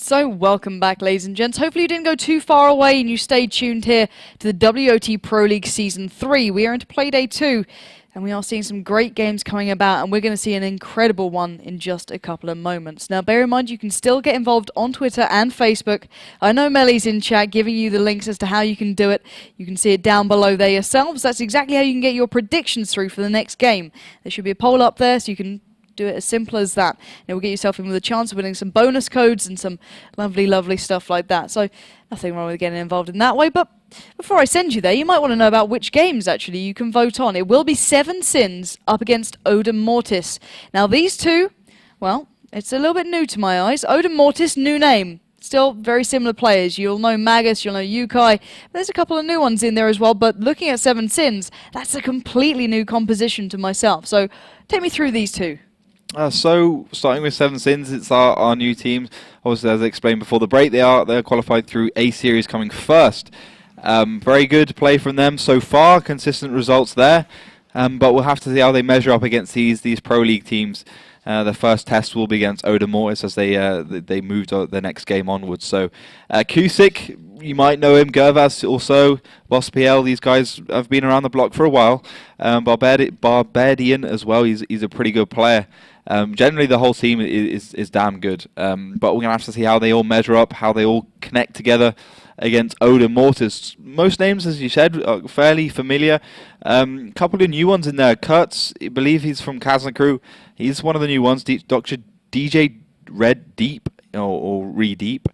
So welcome back, ladies and gents. Hopefully you didn't go too far away and you stayed tuned here to the WoT Pro League Season 3. We are into Play Day 2 and we are seeing some great games coming about, and we're going to see an incredible one in just a couple of moments. Now bear in mind you can still get involved on Twitter and Facebook. I know Melly's in chat giving you the links as to how you can do it. You can see it down below there yourselves. That's exactly how you can get your predictions through for the next game. There should be a poll up there so you can do it as simple as that. It will get yourself in with a chance of winning some bonus codes and some lovely stuff like that. So nothing wrong with getting involved in that way. But before I send you there, you might want to know about which games actually you can vote on. It will be Seven Sins up against Odem Mortis. Now these two, well, it's a little bit new to my eyes. Odem Mortis, new name. Still very similar players. You'll know Magus, you'll know Yukai. There's a couple of new ones in there as well, but looking at Seven Sins, that's a completely new composition to myself. So take me through these two. So starting with Seven Sins, it's our new team. Obviously, as I explained before the break, they're qualified through A Series coming first. Very good play from them so far, consistent results there. But we'll have to see how they measure up against these Pro League teams. The first test will be against Odem Mortis as they moved the next game onwards. So Kusik, you might know him. Gervas also, Boss PL. These guys have been around the block for a while. Barbadian as well. He's a pretty good player. Generally, the whole team is damn good. But we're gonna have to see how they all measure up, how they all connect together against Odem Mortis. Most names, as you said, are fairly familiar. Couple of new ones in there. Kurtz, I believe he's from Kazna Crew. He's one of the new ones. Dr. DJ Red Deep or Re-Deep.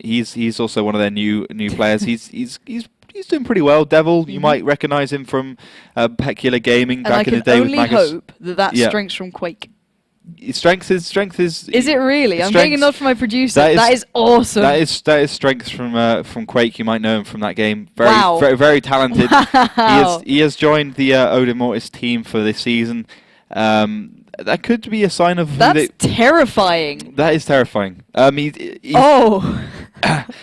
He's also one of their new players. He's doing pretty well. Devil, you might recognize him from Peculiar Gaming back in the day with Magus. I can only hope that's strengths from Quake. Strength is. Is it really? I'm getting a nod from my producer. That is awesome. That is strength from Quake. You might know him from that game. Very talented. Wow. He has joined the Odem Mortis team for this season. That could be a sign of. That's terrifying. That is terrifying.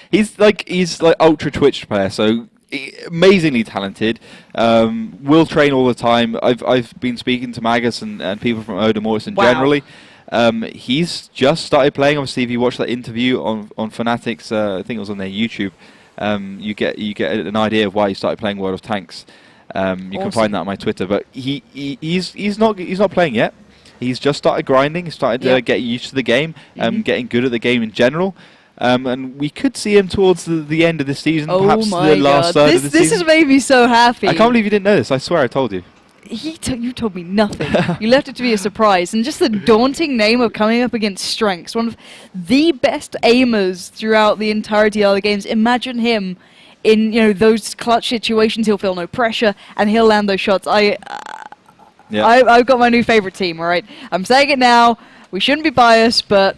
He's like ultra Twitch player. So amazingly talented. Will train all the time. I've been speaking to Magus and people from Odem Mortis generally. He's just started playing. Obviously, if you watch that interview on Fanatics, I think it was on their YouTube, you get an idea of why he started playing World of Tanks. You can find that on my Twitter. But he's not playing yet. He's just started grinding. He started to get used to the game, getting good at the game in general. And we could see him towards the end of the season, perhaps the last third of the season. This has made me so happy. I can't believe you didn't know this. I swear I told you. You told me nothing. You left it to be a surprise. And just the daunting name of coming up against Strengths, one of the best aimers throughout the entirety of the games. Imagine him in those clutch situations. He'll feel no pressure and he'll land those shots. I've got my new favorite team, all right? I'm saying it now. We shouldn't be biased, but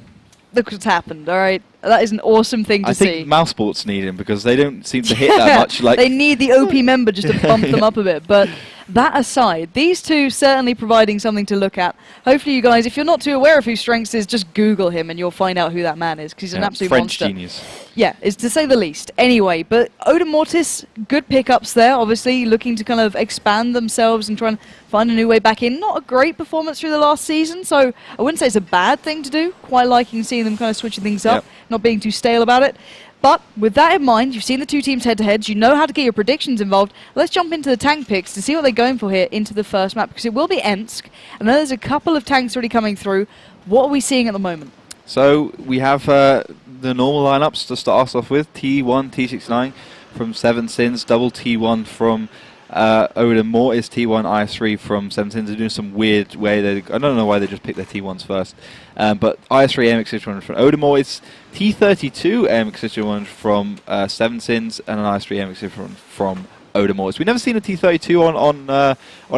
look what's happened, all right? That is an awesome thing to see. I think Mouse Sports need him because they don't seem to hit that much. They need the OP member just to bump them up a bit. But that aside, these two certainly providing something to look at. Hopefully you guys, if you're not too aware of who Strengths is, just Google him and you'll find out who that man is, because he's an absolute French monster. Genius. Yeah, is to say the least. Anyway, but Odem Mortis, good pickups there, obviously looking to kind of expand themselves and try and find a new way back in. Not a great performance through the last season, so I wouldn't say it's a bad thing to do. Quite liking seeing them kind of switching things up, not being too stale about it. But with that in mind, you've seen the two teams head-to-heads, you know how to get your predictions involved. Let's jump into the tank picks to see what they're going for here into the first map, because it will be Ensk. I know there's a couple of tanks already coming through. What are we seeing at the moment? So we have the normal lineups to start us off with. T1, T69 from Seven Sins, double T1 from Odem Mortis, T1, IS3 from Seven Sins. They're doing some weird way. I don't know why they just picked their T1s first. But IS3 AMX61 from Odem Mortis, T32 AMX61 from Seven Sins, and an IS3 AMX61 from Odem Mortis. We've never seen a T32 on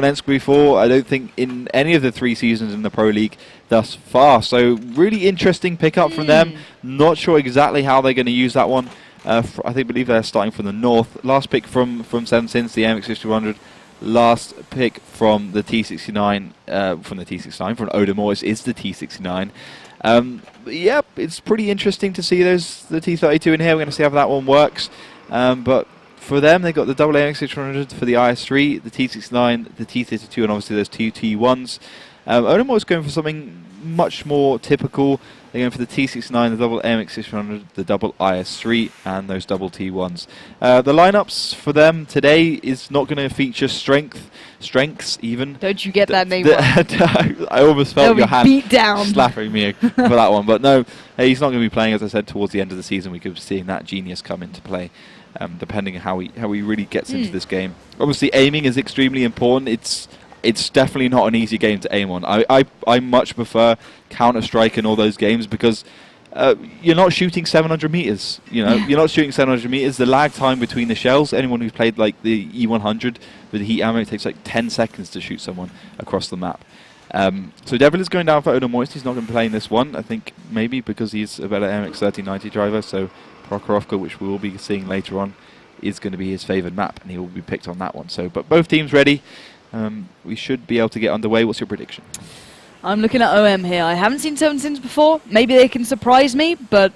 Ensk before. I don't think in any of the 3 seasons in the Pro League thus far. So really interesting pickup from them. Not sure exactly how they're going to use that one. I believe they're starting from the north. Last pick from Seven Sins, the AMX5100. Last pick from the T69, from Odem Mortis is the T69. Yep, it's pretty interesting to see the T32 in here. We're going to see how that one works. But for them, they've got the double AMX600 for the IS3, the T69, the T32, and obviously those two T1s. Odem Mortis going for something much more typical. They're going for the T69, the double AMX600, the double IS3, and those double T1s. The lineups for them today is not going to feature strengths even. Don't you get that name right. I almost felt your hand beat down. slapping me for that one. But no, he's not going to be playing, as I said, towards the end of the season. We could be seeing that genius come into play. Depending on how he really gets into this game. Obviously, aiming is extremely important. It's definitely not an easy game to aim on. I much prefer Counter-Strike and all those games because you're not shooting 700 meters. You know, you're not shooting 700 meters. The lag time between the shells. Anyone who's played like the E100 with the heat ammo, it takes like 10 seconds to shoot someone across the map. So Devil is going down for Odem. He's not going to play in this one. I think maybe because he's a better MX-1390 driver. So Prokhorovka, which we will be seeing later on, is going to be his favoured map, and he will be picked on that one. So, but both teams ready. We should be able to get underway. What's your prediction? I'm looking at OM here. I haven't seen 7 Sins before. Maybe they can surprise me, but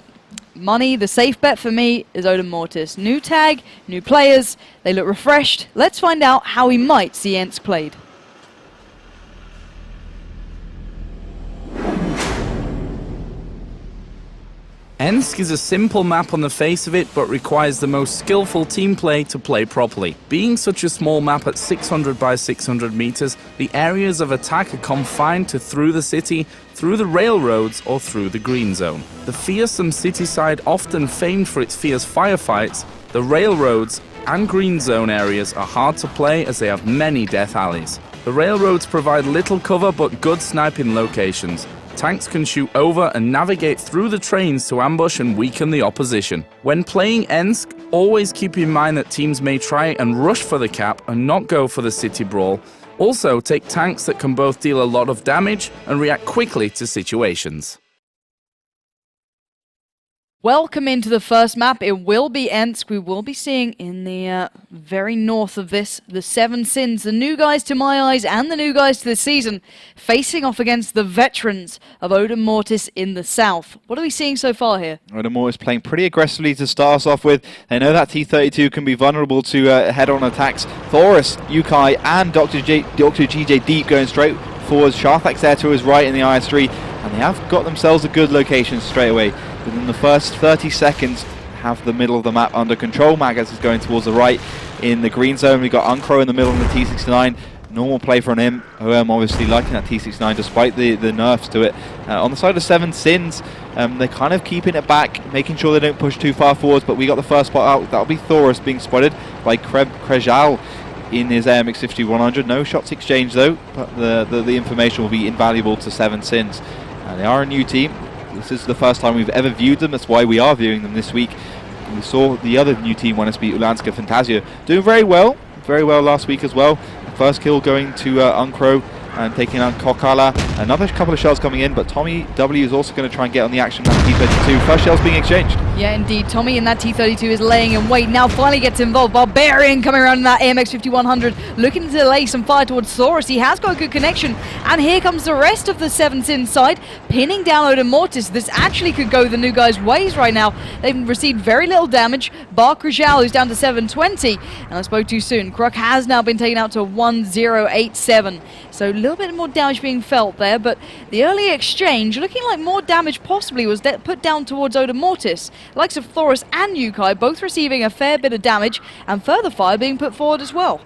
money, the safe bet for me is Odem Mortis. New tag, new players. They look refreshed. Let's find out how we might see Ensk played. Ensk is a simple map on the face of it, but requires the most skillful team play to play properly. Being such a small map at 600 by 600 meters, the areas of attack are confined to through the city, through the railroads, or through the green zone. The fearsome city side, often famed for its fierce firefights, the railroads and green zone areas are hard to play as they have many death alleys. The railroads provide little cover but good sniping locations. Tanks can shoot over and navigate through the trains to ambush and weaken the opposition. When playing Ensk, always keep in mind that teams may try and rush for the cap and not go for the city brawl. Also, take tanks that can both deal a lot of damage and react quickly to situations. Welcome into the first map. It will be Ensk. We will be seeing in the very north of this, the 7 Sins, the new guys to my eyes and the new guys to the season, facing off against the veterans of Odem Mortis in the south. What are we seeing so far here? Odem Mortis playing pretty aggressively to start us off with. They know that T32 can be vulnerable to head-on attacks. Thorus, Yukai, and Dr. GJ Deep going straight forwards. Sharthak's there to his right in the IS3, and they have got themselves a good location straight away. Within the first 30 seconds, have the middle of the map under control. Magas is going towards the right in the green zone. We've got Uncro in the middle in the T69. Normal play from him. OM obviously liking that T69 despite the nerfs to it. On the side of 7 Sins, they're kind of keeping it back, making sure they don't push too far forwards, but we got the first spot out. That'll be Thorus being spotted by Krejal in his AMX-5100. No shots exchanged though, but the information will be invaluable to 7 Sins. They are a new team. This is the first time we've ever viewed them. That's why we are viewing them this week. We saw the other new team, beat Ulanska Fantasia, doing very well last week as well. First kill going to Uncro and taking out Kokala. Another couple of shells coming in, but Tommy W is also going to try and get on the action with that T32. First shell's being exchanged. Yeah, indeed. Tommy in that T32 is laying in wait. Now finally gets involved. Barbarian coming around in that AMX-5100, looking to lay some fire towards Thorus. He has got a good connection. And here comes the rest of the 7 Sins side, pinning down Odem Mortis. This actually could go the new guys' ways right now. They've received very little damage. Bar Krujal, who's down to 720. And I spoke too soon. Kruk has now been taken out to 1087. So a little bit more damage being felt there, but the early exchange looking like more damage possibly was put down towards Odem Mortis. The likes of Thorus and Yukai both receiving a fair bit of damage, and further fire being put forward as well.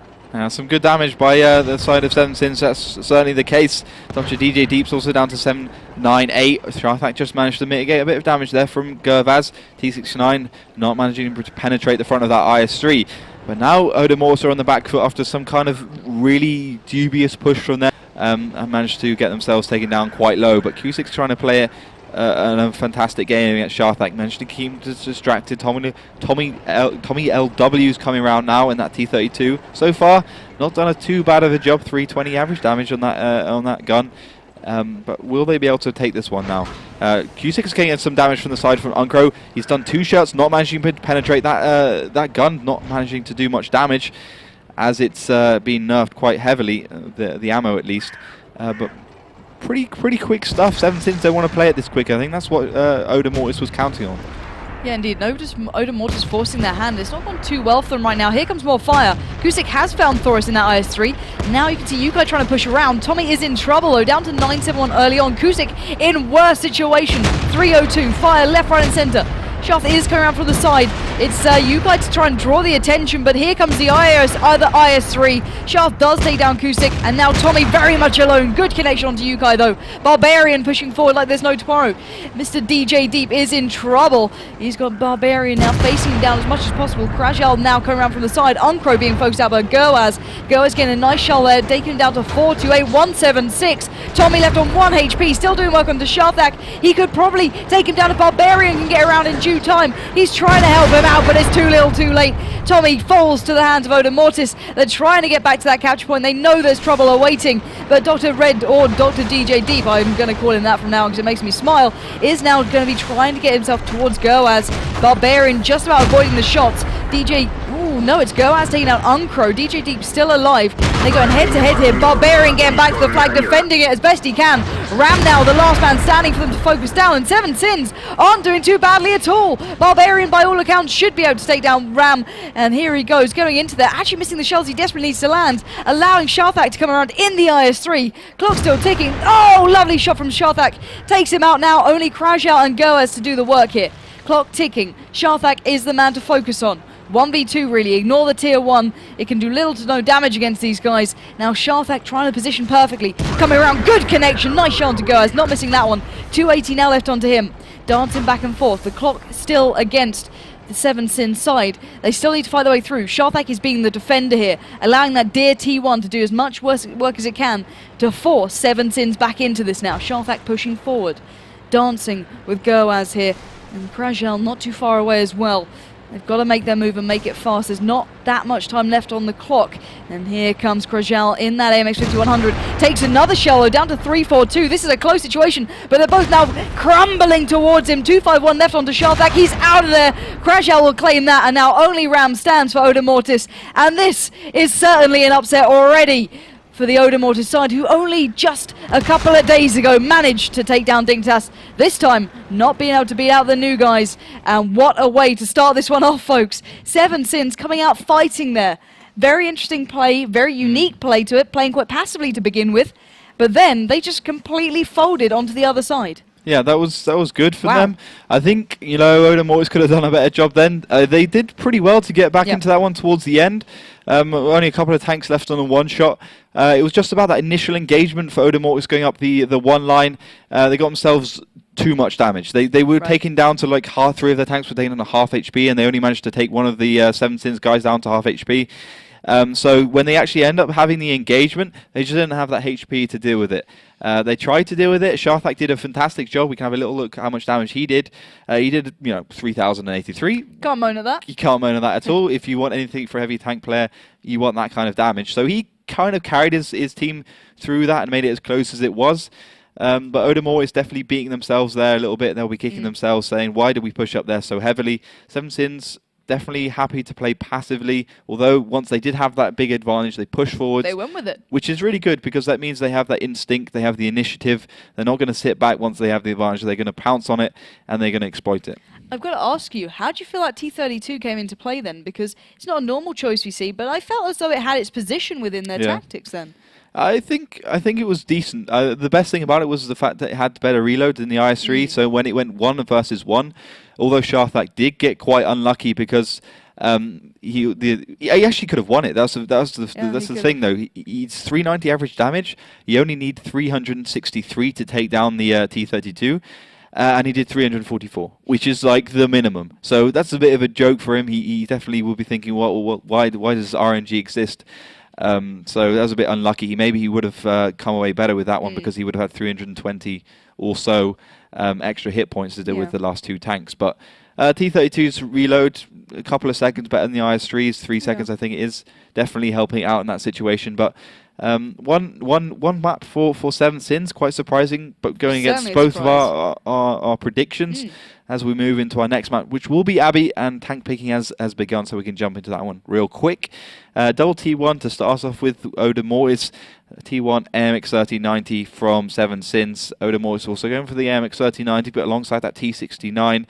Some good damage by the side of 7 Sins, that's certainly the case. Dr. DJ Deep's also down to 798. Sharthak just managed to mitigate a bit of damage there from Gervaz. T69 not managing to penetrate the front of that IS3. But now Odem Mortis are on the back foot after some kind of really dubious push from them and managed to get themselves taken down quite low. But Q6 trying to play a fantastic game against Sharthak. Managed to keep him distracted. Tommy LW's coming around now in that T32. So far, not done too bad of a job. 320 average damage on that gun. But will they be able to take this one now? Q6 is getting some damage from the side from Uncro. He's done 2 shots, not managing to penetrate that gun, not managing to do much damage, as it's been nerfed quite heavily, the ammo at least. But pretty quick stuff. 7 Sins don't want to play it this quick. I think that's what Odem Mortis was counting on. Yeah, indeed. Odem Mortis forcing their hand. It's not gone too well for them right now. Here comes more fire. Kusik has found Thoris in that IS-3. Now you can see Yukai trying to push around. Tommy is in trouble though, down to 971 early on. Kusik in worse situation. 302, fire left, right and center. Shaft is coming around from the side. It's Yukai to try and draw the attention, but here comes the IS-3. Shaft does take down Kusik, and now Tommy very much alone. Good connection onto Yukai though. Barbarian pushing forward like there's no tomorrow. Mr. DJ Deep is in trouble. He's got Barbarian now facing him down as much as possible. Krajal now coming around from the side. Uncro being focused out by Goaz. Goaz getting a nice shell there, taking him down to 428, 176. Tommy left on 1 HP, still doing work on the Sharthak. He could probably take him down to Barbarian and get around in due time. He's trying to help him out, but it's too little too late. Tommy falls to the hands of Odem Mortis. They're trying to get back to that capture point. They know there's trouble awaiting, but Dr. Red, or Dr. DJ Deep, I'm going to call him that from now on because it makes me smile, is now going to be trying to get himself towards Goaz. Barbarian just about avoiding the shots. DJ, no, it's Goaz taking out Uncro. DJ Deep still alive. They're going head to head here. Barbarian getting back to the flag, defending it as best he can. Ram now, the last man standing for them to focus down, and Seven Sins aren't doing too badly at all. Barbarian, by all accounts, should be able to take down Ram, and here he goes, going into there, actually missing the shells he desperately needs to land, allowing Sharthak to come around in the IS-3. Clock still ticking. Oh, lovely shot from Sharthak. Takes him out now. Only Krajal and Goaz to do the work here. Clock ticking. Sharthak is the man to focus on. 1v2 really, ignore the tier 1. It can do little to no damage against these guys. Now Sharthak trying to position perfectly. Coming around, good connection, nice shot to Goaz, not missing that one. 280 now left onto him. Dancing back and forth, the clock still against the Seven Sins side. They still need to fight their way through. Sharthak is being the defender here, allowing that dear T1 to do as much work as it can to force Seven Sins back into this now. Sharthak pushing forward, dancing with Goaz here. And Krajal not too far away as well. They've got to make their move and make it fast. There's not that much time left on the clock. And here comes Krajal in that AMX 5100. Takes another shell down to 342. This is a close situation, but they're both now crumbling towards him. 251 left onto Sharthak. He's out of there. Krajal will claim that, and now only Ram stands for Odem Mortis. And this is certainly an upset already for the Odem Mortis side, who only just a couple of days ago managed to take down Dignitas. This time, not being able to beat out the new guys. And what a way to start this one off, folks. Seven Sins coming out fighting there. Very interesting play, very unique play to it, playing quite passively to begin with. But then they just completely folded onto the other side. Yeah, that was good for them. I think, Odem Mortis could have done a better job then. They did pretty well to get back into that one towards the end. Only a couple of tanks left on the one shot. It was just about that initial engagement for Odem Mortis going up the one line. They got themselves too much damage. They were taken down to like three of their tanks were taken on a half HP, and they only managed to take one of the Seven Sins guys down to half HP. So when they actually end up having the engagement, they just didn't have that HP to deal with it. They tried to deal with it. Sharthak did a fantastic job. We can have a little look at how much damage he did. He did, 3,083. Can't moan at that. You can't moan at that at all. If you want anything for a heavy tank player, you want that kind of damage. So he kind of carried his team through that and made it as close as it was. But Odem Mortis definitely beating themselves there a little bit. They'll be kicking themselves, saying, why did we push up there so heavily? Seven Sins definitely happy to play passively, although once they did have that big advantage, they pushed forward. They went with it. Which is really good, because that means they have that instinct, they have the initiative. They're not going to sit back once they have the advantage. They're going to pounce on it, and they're going to exploit it. I've got to ask you, how do you feel like T32 came into play then? Because it's not a normal choice we see, but I felt as though it had its position within their tactics then. I think it was decent. The best thing about it was the fact that it had better reload than the IS-3. So when it went 1 versus 1, although Sharthak did get quite unlucky because he actually could have won it. That's the thing though. He's 390 average damage. You only need 363 to take down the T32. And he did 344, which is like the minimum. So that's a bit of a joke for him. He definitely will be thinking, why does RNG exist? So that was a bit unlucky. Maybe he would have come away better with that one because he would have had 320 or so extra hit points to deal with the last two tanks. But T32's reload, a couple of seconds better than the IS-3's, 3 seconds I think it is, definitely helping out in that situation. But one map for Seven Sins, quite surprising, but going against both of our predictions as we move into our next map, which will be Abbey, and tank picking has begun, so we can jump into that one real quick. Double T1 to start us off with Odem Mortis, T1 AMX 3090 from Seven Sins. Odem Mortis also going for the AMX 3090, but alongside that T69.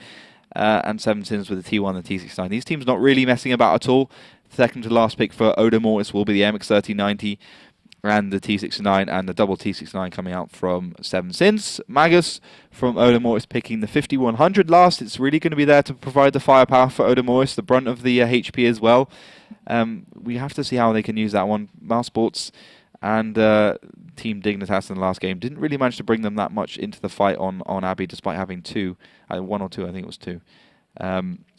and 7 Sins with the T1 and T69. These teams not really messing about at all. Second to last pick for Odem Mortis will be the MX 3090 and the T69, and the double T69 coming out from 7 Sins. Magus from Odem Mortis picking the 5100 last. It's really going to be there to provide the firepower for Odem Mortis, the brunt of the HP as well. We have to see how they can use that one. Mouse Sports and Team Dignitas in the last game didn't really manage to bring them that much into the fight on Abbey, despite having one or two, I think it was two.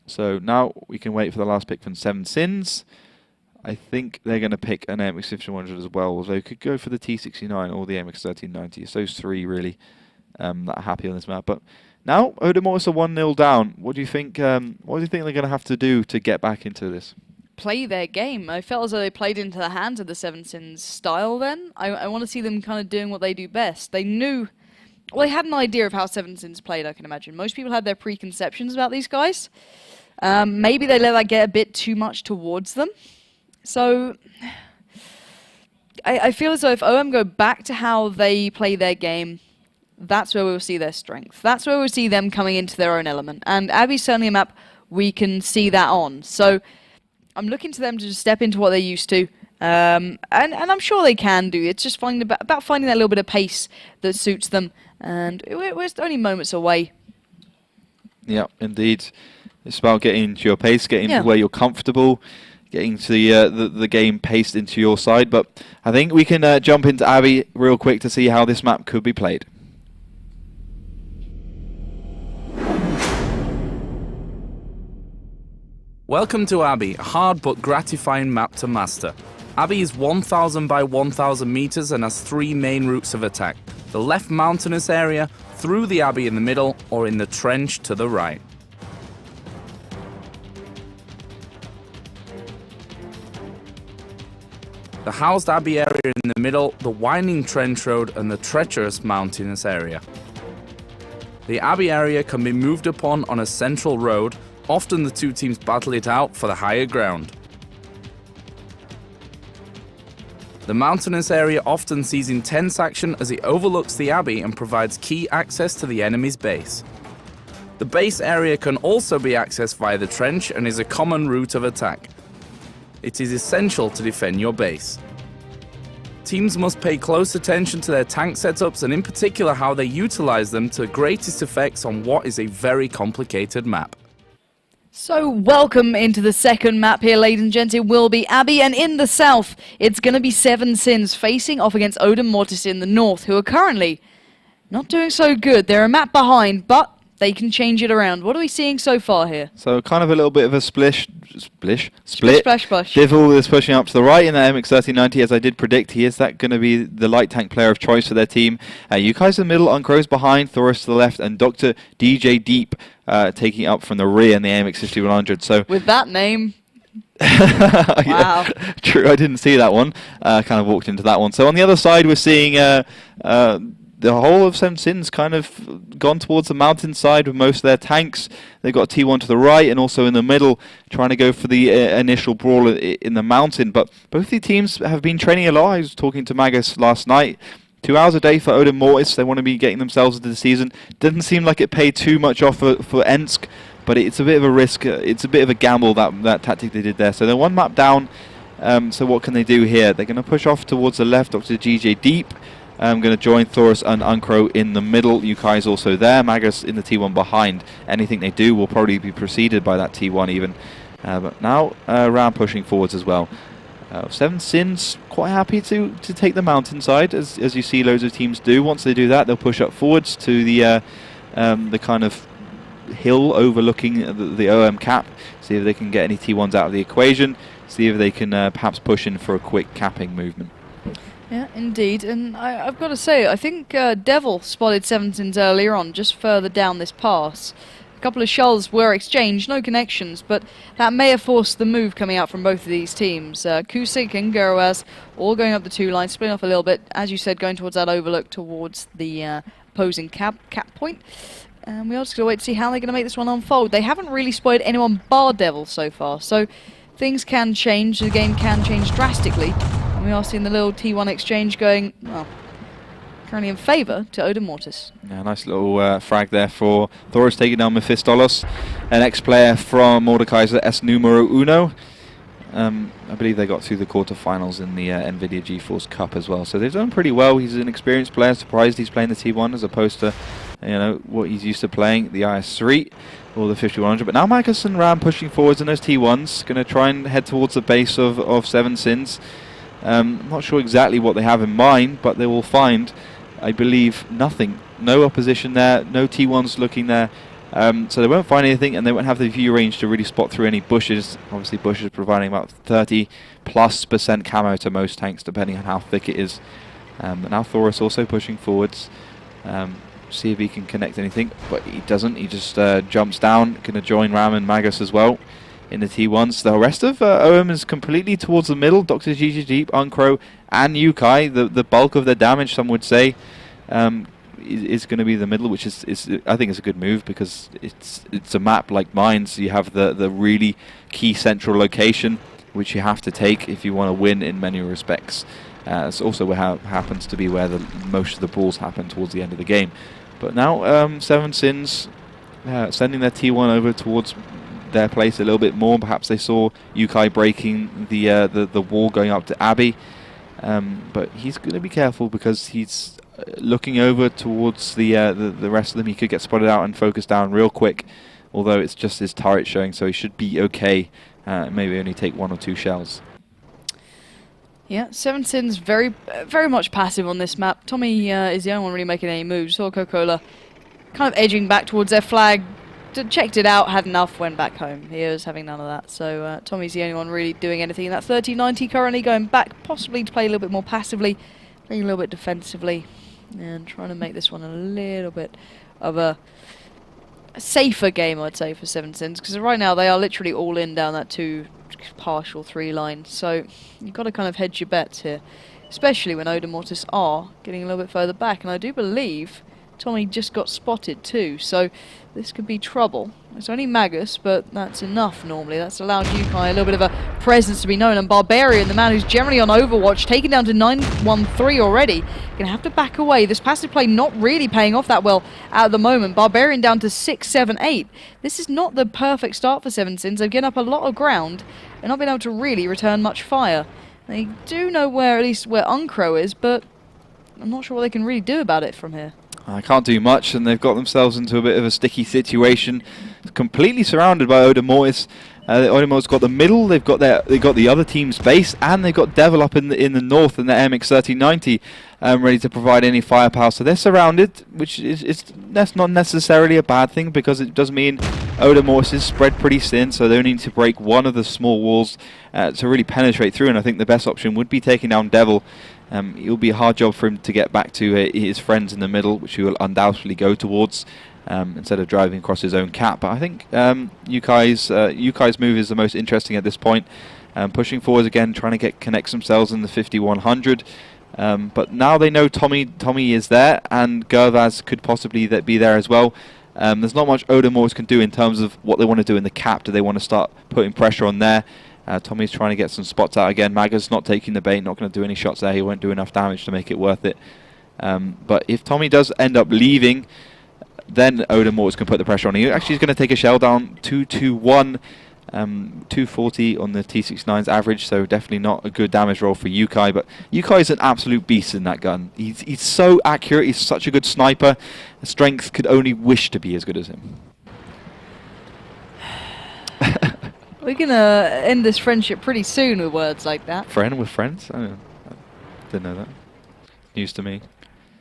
So now we can wait for the last pick from 7 Sins. I think they're going to pick an MX 5100 as well, although they could go for the T69 or the MX 1390. It's those three really that are happy on this map. But now Odem Mortis are 1-0 down. What do you think? What do you think they're going to have to do to get back into this? Play their game. I felt as though they played into the hands of the 7 Sins style then. I want to see them kind of doing what they do best. They knew... Well, they had an idea of how 7 Sins played, I can imagine. Most people had their preconceptions about these guys. Maybe they let that get a bit too much towards them. So, I feel as though if OM go back to how they play their game, that's where we'll see their strength. That's where we'll see them coming into their own element. And Abbey's certainly a map we can see that on. So, I'm looking to them to just step into what they're used to. And I'm sure they can do. It's just about finding that little bit of pace that suits them. And we're only moments away. Yeah, indeed. It's about getting into your pace, getting to where you're comfortable, getting to the game paced into your side. But I think we can jump into Abbey real quick to see how this map could be played. Welcome to Abbey, a hard but gratifying map to master. Abbey is 1,000 by 1,000 meters and has three main routes of attack. The left mountainous area, through the Abbey in the middle, or in the trench to the right. The housed Abbey area in the middle, the winding trench road and the treacherous mountainous area. The Abbey area can be moved upon on a central road. Often the two teams battle it out for the higher ground. The mountainous area often sees intense action as it overlooks the Abbey and provides key access to the enemy's base. The base area can also be accessed via the trench and is a common route of attack. It is essential to defend your base. Teams must pay close attention to their tank setups and in particular how they utilize them to the greatest effects on what is a very complicated map. So welcome into the second map here, ladies and gents. It will be Abbey, and in the south, it's going to be 7 Sins facing off against Odem Mortis in the north, who are currently not doing so good. They're a map behind, but they can change it around. What are we seeing so far here? So kind of a little bit of a split. Splish, splash, splash. Divil is pushing up to the right in the MX 1390, as I did predict. He is that going to be the light tank player of choice for their team. Yukai's in the middle, Uncrow's behind, Thoris to the left, and Dr. DJ Deep taking up from the rear in the MX 5100. So with that name. Wow. Yeah, true, I didn't see that one. Kind of walked into that one. So on the other side, we're seeing the whole of 7 Sins kind of gone towards the mountainside with most of their tanks. They've got T1 to the right and also in the middle, trying to go for the initial brawl in the mountain. But both the teams have been training a lot. I was talking to Magus last night. 2 hours a day for Odem Mortis. They want to be getting themselves into the season. Doesn't seem like it paid too much off for Ensk, but it's a bit of a risk. It's a bit of a gamble, that tactic they did there. So they're one map down. So what can they do here? They're going to push off towards the left, Dr. GJ Deep. I'm going to join Thoris and Uncrow in the middle. Yukai is also there. Magus in the T1 behind. Anything they do will probably be preceded by that T1 even. But now Ram pushing forwards as well. 7 Sins quite happy to take the mountainside, as you see loads of teams do. Once they do that, they'll push up forwards to the kind of hill overlooking the OM cap. See if they can get any T1s out of the equation. See if they can perhaps push in for a quick capping movement. Yeah, indeed. And I've got to say, I think Devil spotted 7 Sins earlier on, just further down this pass. A couple of shells were exchanged, no connections, but that may have forced the move coming out from both of these teams. Kusik and Geroaz all going up the 2 lines, splitting off a little bit, as you said, going towards that overlook towards the opposing cap point. And we're just going to wait to see how they're going to make this one unfold. They haven't really spotted anyone bar Devil so far, so things can change, the game can change drastically. And we are seeing the little T1 exchange going, well, currently in favour to Odem Mortis. Yeah, nice little frag there for Thoros taking down Mephistolos, an ex-player from Mordekaiser S Numero Uno. I believe they got through the quarterfinals in the NVIDIA GeForce Cup as well. So they've done pretty well. He's an experienced player. Surprised he's playing the T1 as opposed to, what he's used to playing, the IS3 or the 5100. But now Magus and Ram pushing forwards in those T1s. Going to try and head towards the base of Seven Sins. I'm not sure exactly what they have in mind, but they will find, I believe, nothing. No opposition there. No T1s looking there. So they won't find anything, and they won't have the view range to really spot through any bushes. Obviously, bushes providing about 30+% camo to most tanks, depending on how thick it is. But now Thoros also pushing forwards. See if he can connect anything, but he doesn't. He just jumps down. Going to join Ram and Magus as well in the T1s. The rest of OM is completely towards the middle. Dr. Gigi Deep, Uncro, and Yukai. The bulk of their damage, some would say, is going to be the middle, which is I think it's a good move because it's a map like mine, so you have the really key central location which you have to take if you want to win in many respects. It's also where happens to be where most of the brawls happen towards the end of the game. But now Seven Sins sending their T1 over towards their place a little bit more. Perhaps they saw Yukai breaking the wall going up to Abbey, but he's going to be careful because he's looking over towards the rest of them. He could get spotted out and focused down real quick, although it's just his turret showing, so he should be okay. Maybe only take 1 or 2 shells. Yeah, Seven Sins very much passive on this map. Tommy is the only one really making any moves. Saw Coca-Cola kind of edging back towards their flag, checked it out, had enough, went back home. He was having none of that, so Tommy's the only one really doing anything in that 30-90, currently going back possibly to play a little bit more passively, playing a little bit defensively, and trying to make this one a little bit of a safer game, I'd say, for Seven Sins, because right now they are literally all in down that 2 partial 3 line, so you've got to kind of hedge your bets here, especially when Odem Mortis are getting a little bit further back, and I do believe Tommy just got spotted too, so this could be trouble. It's only Magus, but that's enough normally. That's allowed Yukai a little bit of a presence to be known, and Barbarian, the man who's generally on Overwatch, taken down to 9-1-3 already. Gonna have to back away. This passive play not really paying off that well at the moment. Barbarian down to 6-7-8. This is not the perfect start for Seven Sins. They've given up a lot of ground and not been able to really return much fire. They do know at least where Uncro is, but I'm not sure what they can really do about it from here. I can't do much, and they've got themselves into a bit of a sticky situation. Completely surrounded by Odem Mortis. Odem Mortis got the middle. They've got the other team's base, and they've got Devil up in the north in the MX-1390, ready to provide any firepower. So they're surrounded, which that's not necessarily a bad thing because it does mean Odem Mortis is spread pretty thin. So they only need to break one of the small walls to really penetrate through. And I think the best option would be taking down Devil. It will be a hard job for him to get back to his friends in the middle, which he will undoubtedly go towards instead of driving across his own cap. But I think Yukai's move is the most interesting at this point. Pushing forwards again, trying to connect themselves in the 5100. But now they know Tommy is there, and Gervaz could possibly be there as well. There's not much Odem Mortis can do in terms of what they want to do in the cap. Do they want to start putting pressure on there? Tommy's trying to get some spots out again. Magus not taking the bait, not going to do any shots there. He won't do enough damage to make it worth it. But if Tommy does end up leaving, then Odem Mortis can put the pressure on. He actually is going to take a shell down, 221, 240 on the T69's average, so definitely not a good damage roll for Yukai. But Yukai is an absolute beast in that gun. He's so accurate. He's such a good sniper. Strength could only wish to be as good as him. We're going to end this friendship pretty soon with words like that. Friend with friends? I didn't know that. News to me.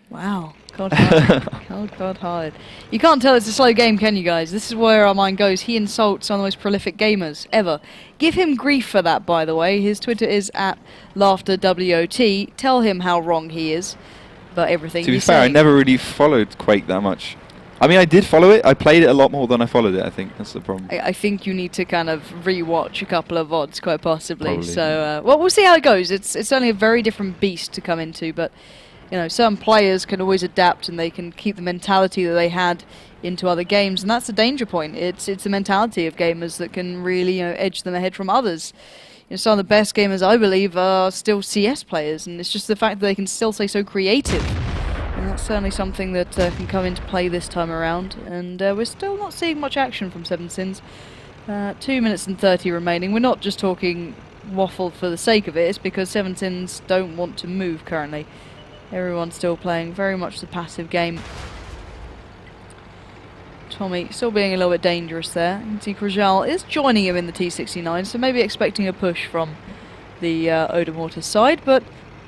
Wow. God hard. God hard. You can't tell it's a slow game, can you guys? This is where our mind goes. He insults some of the most prolific gamers ever. Give him grief for that, by the way. His Twitter is @LaughterWOT. Tell him how wrong he is about everything To be fair, I never really followed Quake that much. I mean, I did follow it. I played it a lot more than I followed it, I think. That's the problem. I think you need to kind of re-watch a couple of VODs, quite possibly. Probably. So, well, we'll see how it goes. It's certainly a very different beast to come into, but, you know, some players can always adapt and they can keep the mentality that they had into other games, and that's the danger point. It's the mentality of gamers that can really, edge them ahead from others. Some of the best gamers, I believe, are still CS players, and it's just the fact that they can still stay so creative. And that's certainly something that can come into play this time around. And we're still not seeing much action from Seven Sins. 2 minutes and 30 remaining. We're not just talking waffle for the sake of it. It's because Seven Sins don't want to move currently. Everyone's still playing very much the passive game. Tommy still being a little bit dangerous there. You can see Krajal is joining him in the T69, so maybe expecting a push from the Odem Mortis side, but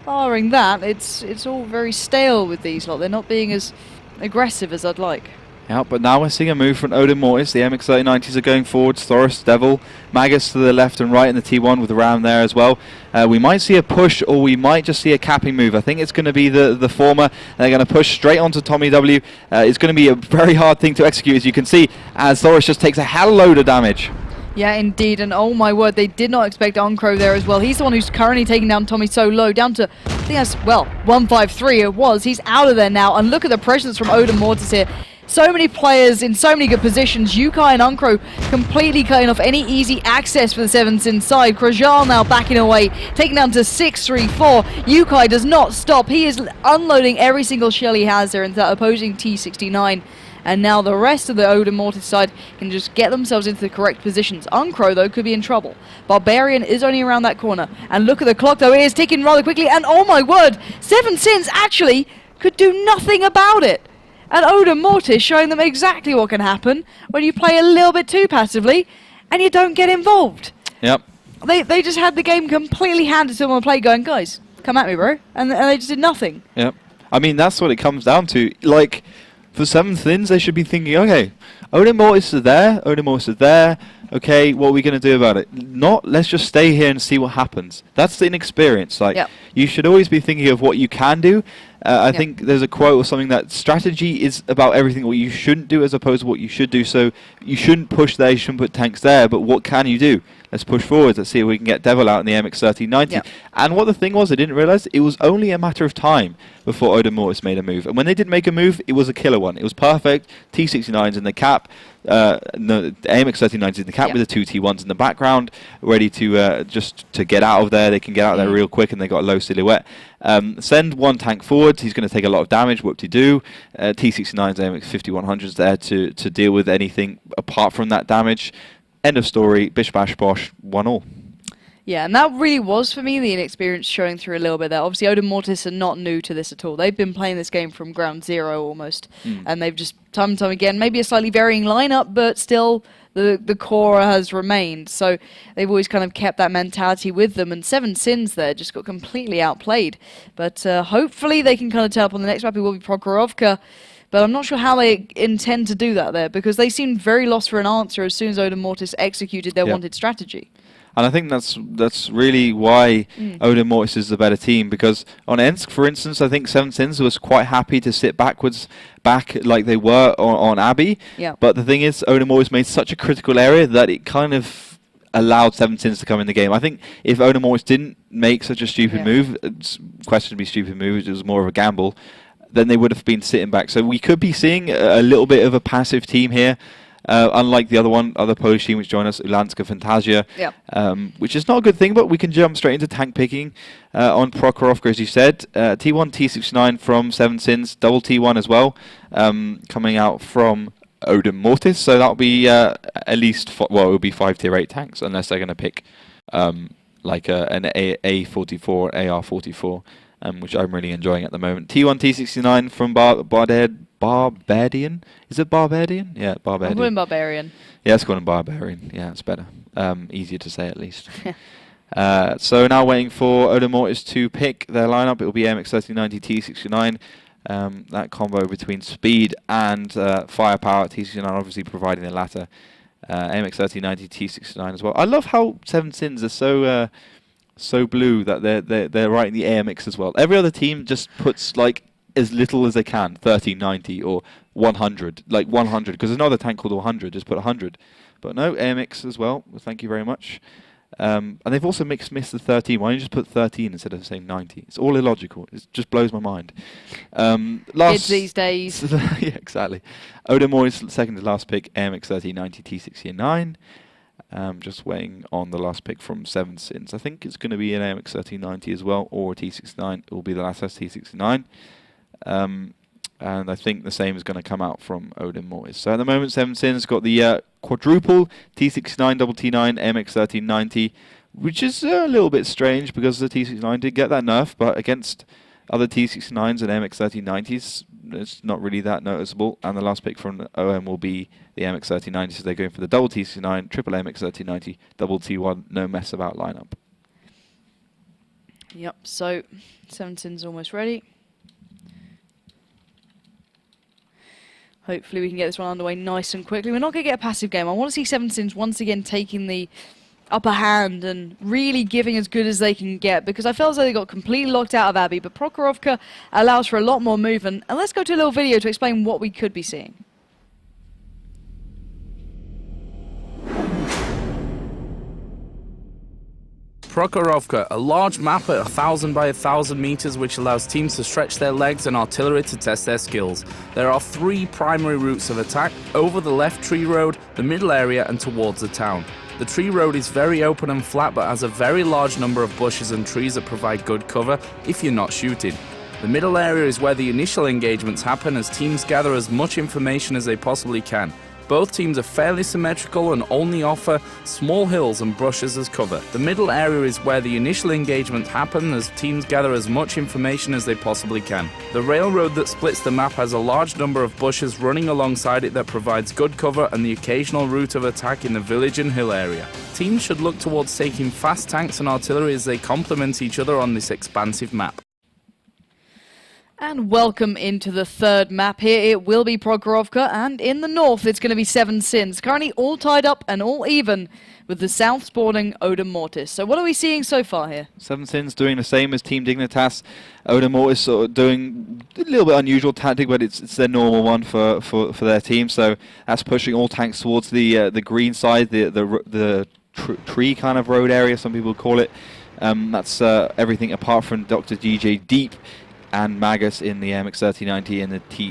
barring that, it's all very stale with these lot. They're not being as aggressive as I'd like. Yeah, but now we're seeing a move from Odem Mortis. The MX-3090s are going forwards. Thoris, Devil, Magus to the left and right in the T1 with the Ram there as well. We might see a push, or we might just see a capping move. I think it's going to be the former. They're going to push straight onto Tommy W. It's going to be a very hard thing to execute, as you can see, as Thoris just takes a hell load of damage. Yeah, indeed, and oh my word, they did not expect Oncro there as well. He's the one who's currently taking down Tommy so low, down to, I think that's, well, 153 it was. He's out of there now, and look at the presence from Odem Mortis here. So many players in so many good positions. Yukai and Uncro completely cutting off any easy access for the Sevens inside. Krajal now backing away, taking down to 634. Yukai does not stop. He is unloading every single shell he has there into that opposing T69. And now the rest of the Odem Mortis side can just get themselves into the correct positions. Uncro, though, could be in trouble. Barbarian is only around that corner. And look at the clock, though. It is ticking rather quickly. And oh my word, Seven Sins actually could do nothing about it. And Odem Mortis showing them exactly what can happen when you play a little bit too passively and you don't get involved. Yep. They just had the game completely handed to them on the play going, guys, come at me, bro. And they just did nothing. Yep. I mean, that's what it comes down to. Like, for Seven Sins, they should be thinking, okay, Odem Mortis is there, Odem Mortis is there, okay, what are we going to do about it? Not, let's just stay here and see what happens. That's the inexperience. Like, you should always be thinking of what you can do. I think there's a quote or something that strategy is about everything what you shouldn't do as opposed to what you should do. So you shouldn't push there, you shouldn't put tanks there, but what can you do? Let's push forwards. Let's see if we can get Devil out in the MX-3090. And what the thing was, I didn't realize, it was only a matter of time before Odem Mortis made a move. And when they did make a move, it was a killer one. It was perfect. T69s in the cap. The AMX-3090s in the cap with the two T1s in the background, ready to just to get out of there. They can get out of there real quick, and they got a low silhouette. Send one tank forward. He's going to take a lot of damage. Whoop-de-doo. T69s, AMX-5100s there to deal with anything apart from that damage. End of story. Bish bash bosh. 1-1. Yeah, and that really was, for me, the inexperience showing through a little bit there. Obviously, Odem Mortis are not new to this at all. They've been playing this game from ground zero almost, and they've just, time and time again, maybe a slightly varying lineup, but still the core has remained. So they've always kind of kept that mentality with them, and Seven Sins there just got completely outplayed. But hopefully they can kind of tell up on the next map. It will be Prokhorovka. But I'm not sure how they intend to do that there, because they seemed very lost for an answer as soon as Odem Mortis executed their wanted strategy. And I think that's really why Odem Mortis is the better team, because on Ensk, for instance, I think Seven Sins was quite happy to sit back like they were on Abbey. But the thing is, Odem Mortis made such a critical area that it kind of allowed Seven Sins to come in the game. I think if Odem Mortis didn't make such a stupid move, it's questionably stupid move, it was more of a gamble, then they would have been sitting back. So we could be seeing a little bit of a passive team here. Unlike the other Polish team which joined us, Ulanska Fantasia, which is not a good thing, but we can jump straight into tank picking on Prokhorovka, as you said. T1, T69 from Seven Sins, double T1 as well, coming out from Odem Mortis, so that'll be at least, it will be 5 tier 8 tanks, unless they're going to pick like an A44, AR44, which I'm really enjoying at the moment. T1, T69 from Barbadian? Is it Barbadian? Yeah, Barbadian. I'm going Barbarian. Yeah, let's call him Barbarian. Yeah, it's better. Easier to say at least. So now waiting for Odem Mortis to pick their lineup. It will be MX-3090, T69. That combo between speed and firepower. T69 obviously providing the latter. MX-3090, T69 as well. I love how Seven Sins are so blue that they're writing the AMX as well. Every other team just puts like as little as they can, 30, 90 or 100, like 100, because there's no other tank called 100, just put 100. But no, AMX as well, thank you very much. And they've also missed the 13. Why don't you just put 13 instead of saying 90? It's all illogical. It just blows my mind. Kids these days. Yeah, exactly. Odem Mortis, second to last pick, AMX 3090 T69. Just waiting on the last pick from Seven Sins. I think it's going to be an AMX 3090 as well, or a T69. It will be the last T69. And I think the same is going to come out from Odem Mortis. So at the moment, 7sin's got the quadruple T69, double T9, MX1390, which is a little bit strange because the T69 did get that nerf, but against other T69s and MX1390s, it's not really that noticeable. And the last pick from OM will be the MX1390, so they're going for the double T69, triple MX1390, double T1, no mess about lineup. Yep, so 7sin's almost ready. Hopefully we can get this one underway nice and quickly. We're not going to get a passive game. I want to see 7sin's once again taking the upper hand and really giving as good as they can get, because I feel as though they got completely locked out of Abbey, but Prokhorovka allows for a lot more movement. And let's go to a little video to explain what we could be seeing. Prokhorovka, a large map at 1,000 by 1,000 meters which allows teams to stretch their legs and artillery to test their skills. There are 3 primary routes of attack: over the left tree road, the middle area and towards the town. The tree road is very open and flat but has a very large number of bushes and trees that provide good cover if you're not shooting. The middle area is where the initial engagements happen as teams gather as much information as they possibly can. Both teams are fairly symmetrical and only offer small hills and brushes as cover. The middle area is where the initial engagements happen as teams gather as much information as they possibly can. The railroad that splits the map has a large number of bushes running alongside it that provides good cover and the occasional route of attack in the village and hill area. Teams should look towards taking fast tanks and artillery as they complement each other on this expansive map. And welcome into the third map here. It will be Prokhorovka, and in the north it's going to be 7sin's. Currently all tied up and all even with the south spawning Odem Mortis. So what are we seeing so far here? 7sin's doing the same as Team Dignitas. Odem Mortis sort of doing a little bit unusual tactic, but it's their normal one for their team. So that's pushing all tanks towards the green side, the tree kind of road area, some people call it. That's everything apart from Dr. DJ Deep and Magus in the MX1390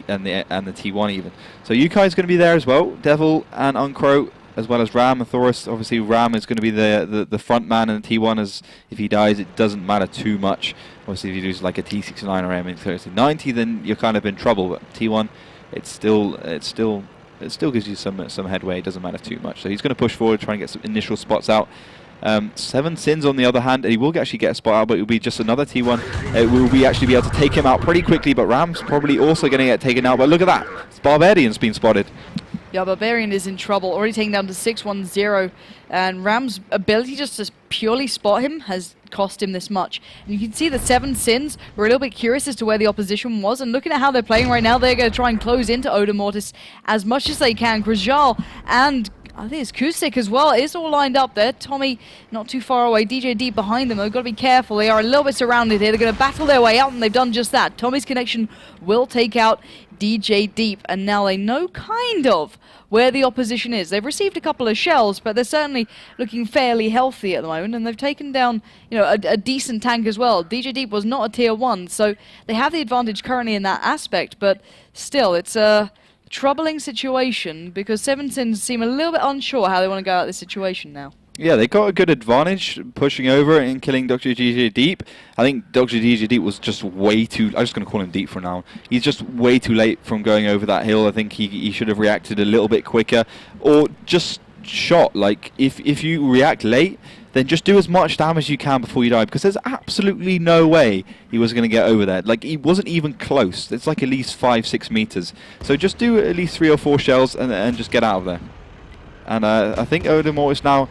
and the T1 even. So Yukai is going to be there as well. Devil and Uncro, as well as Ram and Thorus. Obviously Ram is going to be the front man, and the T1 is, if he dies, it doesn't matter too much. Obviously if you lose like a T69 or MX1390, then you're kind of in trouble. But T1, it still gives you some headway. It doesn't matter too much. So he's going to push forward, try and get some initial spots out. 7sin's on the other hand, he will actually get a spot out, but it will be just another T1. It will be actually be able to take him out pretty quickly, but Ram's probably also going to get taken out. But look at that, Barbarian's been spotted. Yeah, Barbarian is in trouble, already taken down to 610, and Ram's ability just to purely spot him has cost him this much. And you can see that 7sin's were a little bit curious as to where the opposition was, and looking at how they're playing right now, they're going to try and close into Odem Mortis as much as they can. Krajal and I think it's Kusik as well. It's all lined up there. Tommy not too far away. DJ Deep behind them. They've got to be careful. They are a little bit surrounded here. They're going to battle their way out, and they've done just that. Tommy's connection will take out DJ Deep, and now they know kind of where the opposition is. They've received a couple of shells, but they're certainly looking fairly healthy at the moment, and they've taken down, you know, a decent tank as well. DJ Deep was not a tier 1, so they have the advantage currently in that aspect, but still, it's a troubling situation because 7sin's seem a little bit unsure how they want to go out this situation now. Yeah, they got a good advantage pushing over and killing Dr. DJ Deep. I think Dr. DJ Deep was just way too... I'm just going to call him Deep for now. He's just way too late from going over that hill. I think he should have reacted a little bit quicker or just shot. Like, if you react late, then just do as much damage as you can before you die, because there's absolutely no way he was going to get over there. Like, he wasn't even close. It's like at least 5-6 meters. So just do at least 3 or 4 shells and just get out of there. And I think Odem Mortis now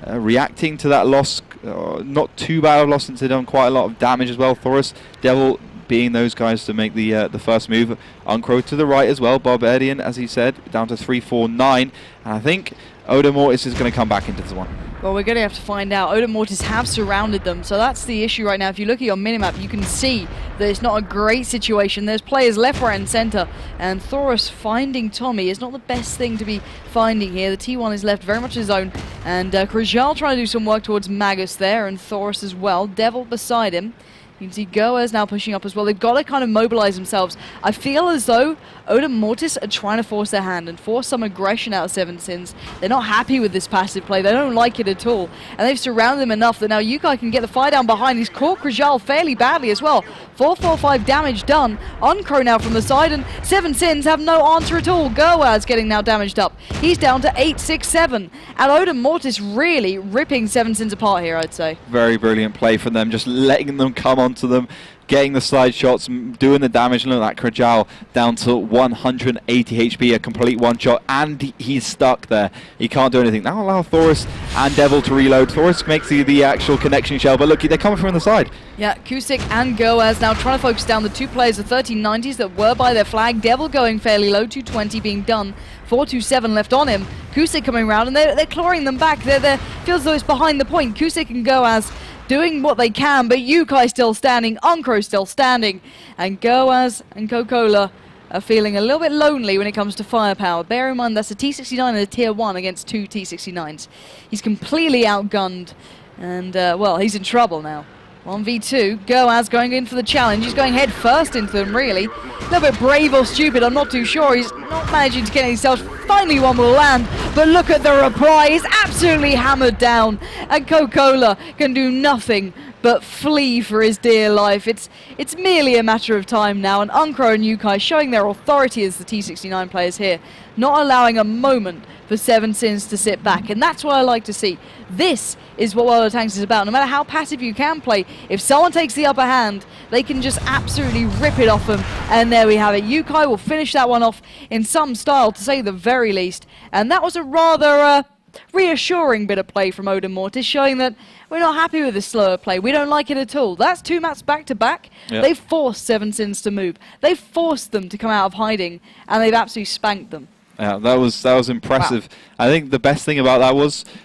reacting to that loss, not too bad of loss since they've done quite a lot of damage as well. Thorus, Devil being those guys to make the first move. Uncro to the right as well. Barbarian, as he said, down to 3-4-9. And I think Odem Mortis is going to come back into this one. Well, we're going to have to find out. Odem Mortis have surrounded them, so that's the issue right now. If you look at your minimap, you can see that it's not a great situation. There's players left, right, and center, and Thorus finding Tommy is not the best thing to be finding here. The T1 is left very much his own, and Krajal trying to do some work towards Magus there, and Thorus as well. Devil beside him. You can see Goaz now pushing up as well. They've got to kind of mobilize themselves. I feel as though Odem and Mortis are trying to force their hand and force some aggression out of Seven Sins. They're not happy with this passive play. They don't like it at all. And they've surrounded them enough that now Yukai can get the fire down behind. He's caught Krajal fairly badly as well. 445 damage done on Crow now from the side, and Seven Sins have no answer at all. Goaz getting now damaged up. He's down to 867. And Odem Mortis really ripping Seven Sins apart here, I'd say. Very brilliant play from them, just letting them come onto them, getting the slide shots, doing the damage. Look at that, Krajal down to 180 HP, a complete one-shot, and he's stuck there. He can't do anything. Now allow Thoris and Devil to reload. Thoris makes the actual connection shell, but look, they're coming from the side. Yeah, Kusik and Goaz now trying to focus down the two players, the 1390s that were by their flag. Devil going fairly low, 220 being done, 427 left on him. Kusik coming around, and they're clawing them back. They're feels as though it's behind the point. Kusik and Goaz doing what they can, but Yukai still standing, Uncro still standing, and Goaz and Coca-Cola are feeling a little bit lonely when it comes to firepower. Bear in mind that's a T69 and a Tier 1 against two T69s. He's completely outgunned, and well, he's in trouble now. 1v2, Goaz going in for the challenge. He's going head first into them, really. A little bit brave or stupid, I'm not too sure. He's not managing to get any cells. Finally one will land, but look at the reply. He's absolutely hammered down, and Coca-Cola can do nothing but flee for his dear life. It's merely a matter of time now, and Uncro and Yukai showing their authority as the T69 players here, not allowing a moment for Seven Sins to sit back, and that's what I like to see. This is what World of Tanks is about. No matter how passive you can play, if someone takes the upper hand, they can just absolutely rip it off them, and there we have it. Yukai will finish that one off in some style, to say the very least, and that was a rather reassuring bit of play from Odem Mortis, showing that we're not happy with this slower play. We don't like it at all. That's two maps back to back. Yep. They've forced Seven Sins to move. They've forced them to come out of hiding, and they've absolutely spanked them. Yeah, that was impressive. Wow. I think the best thing about that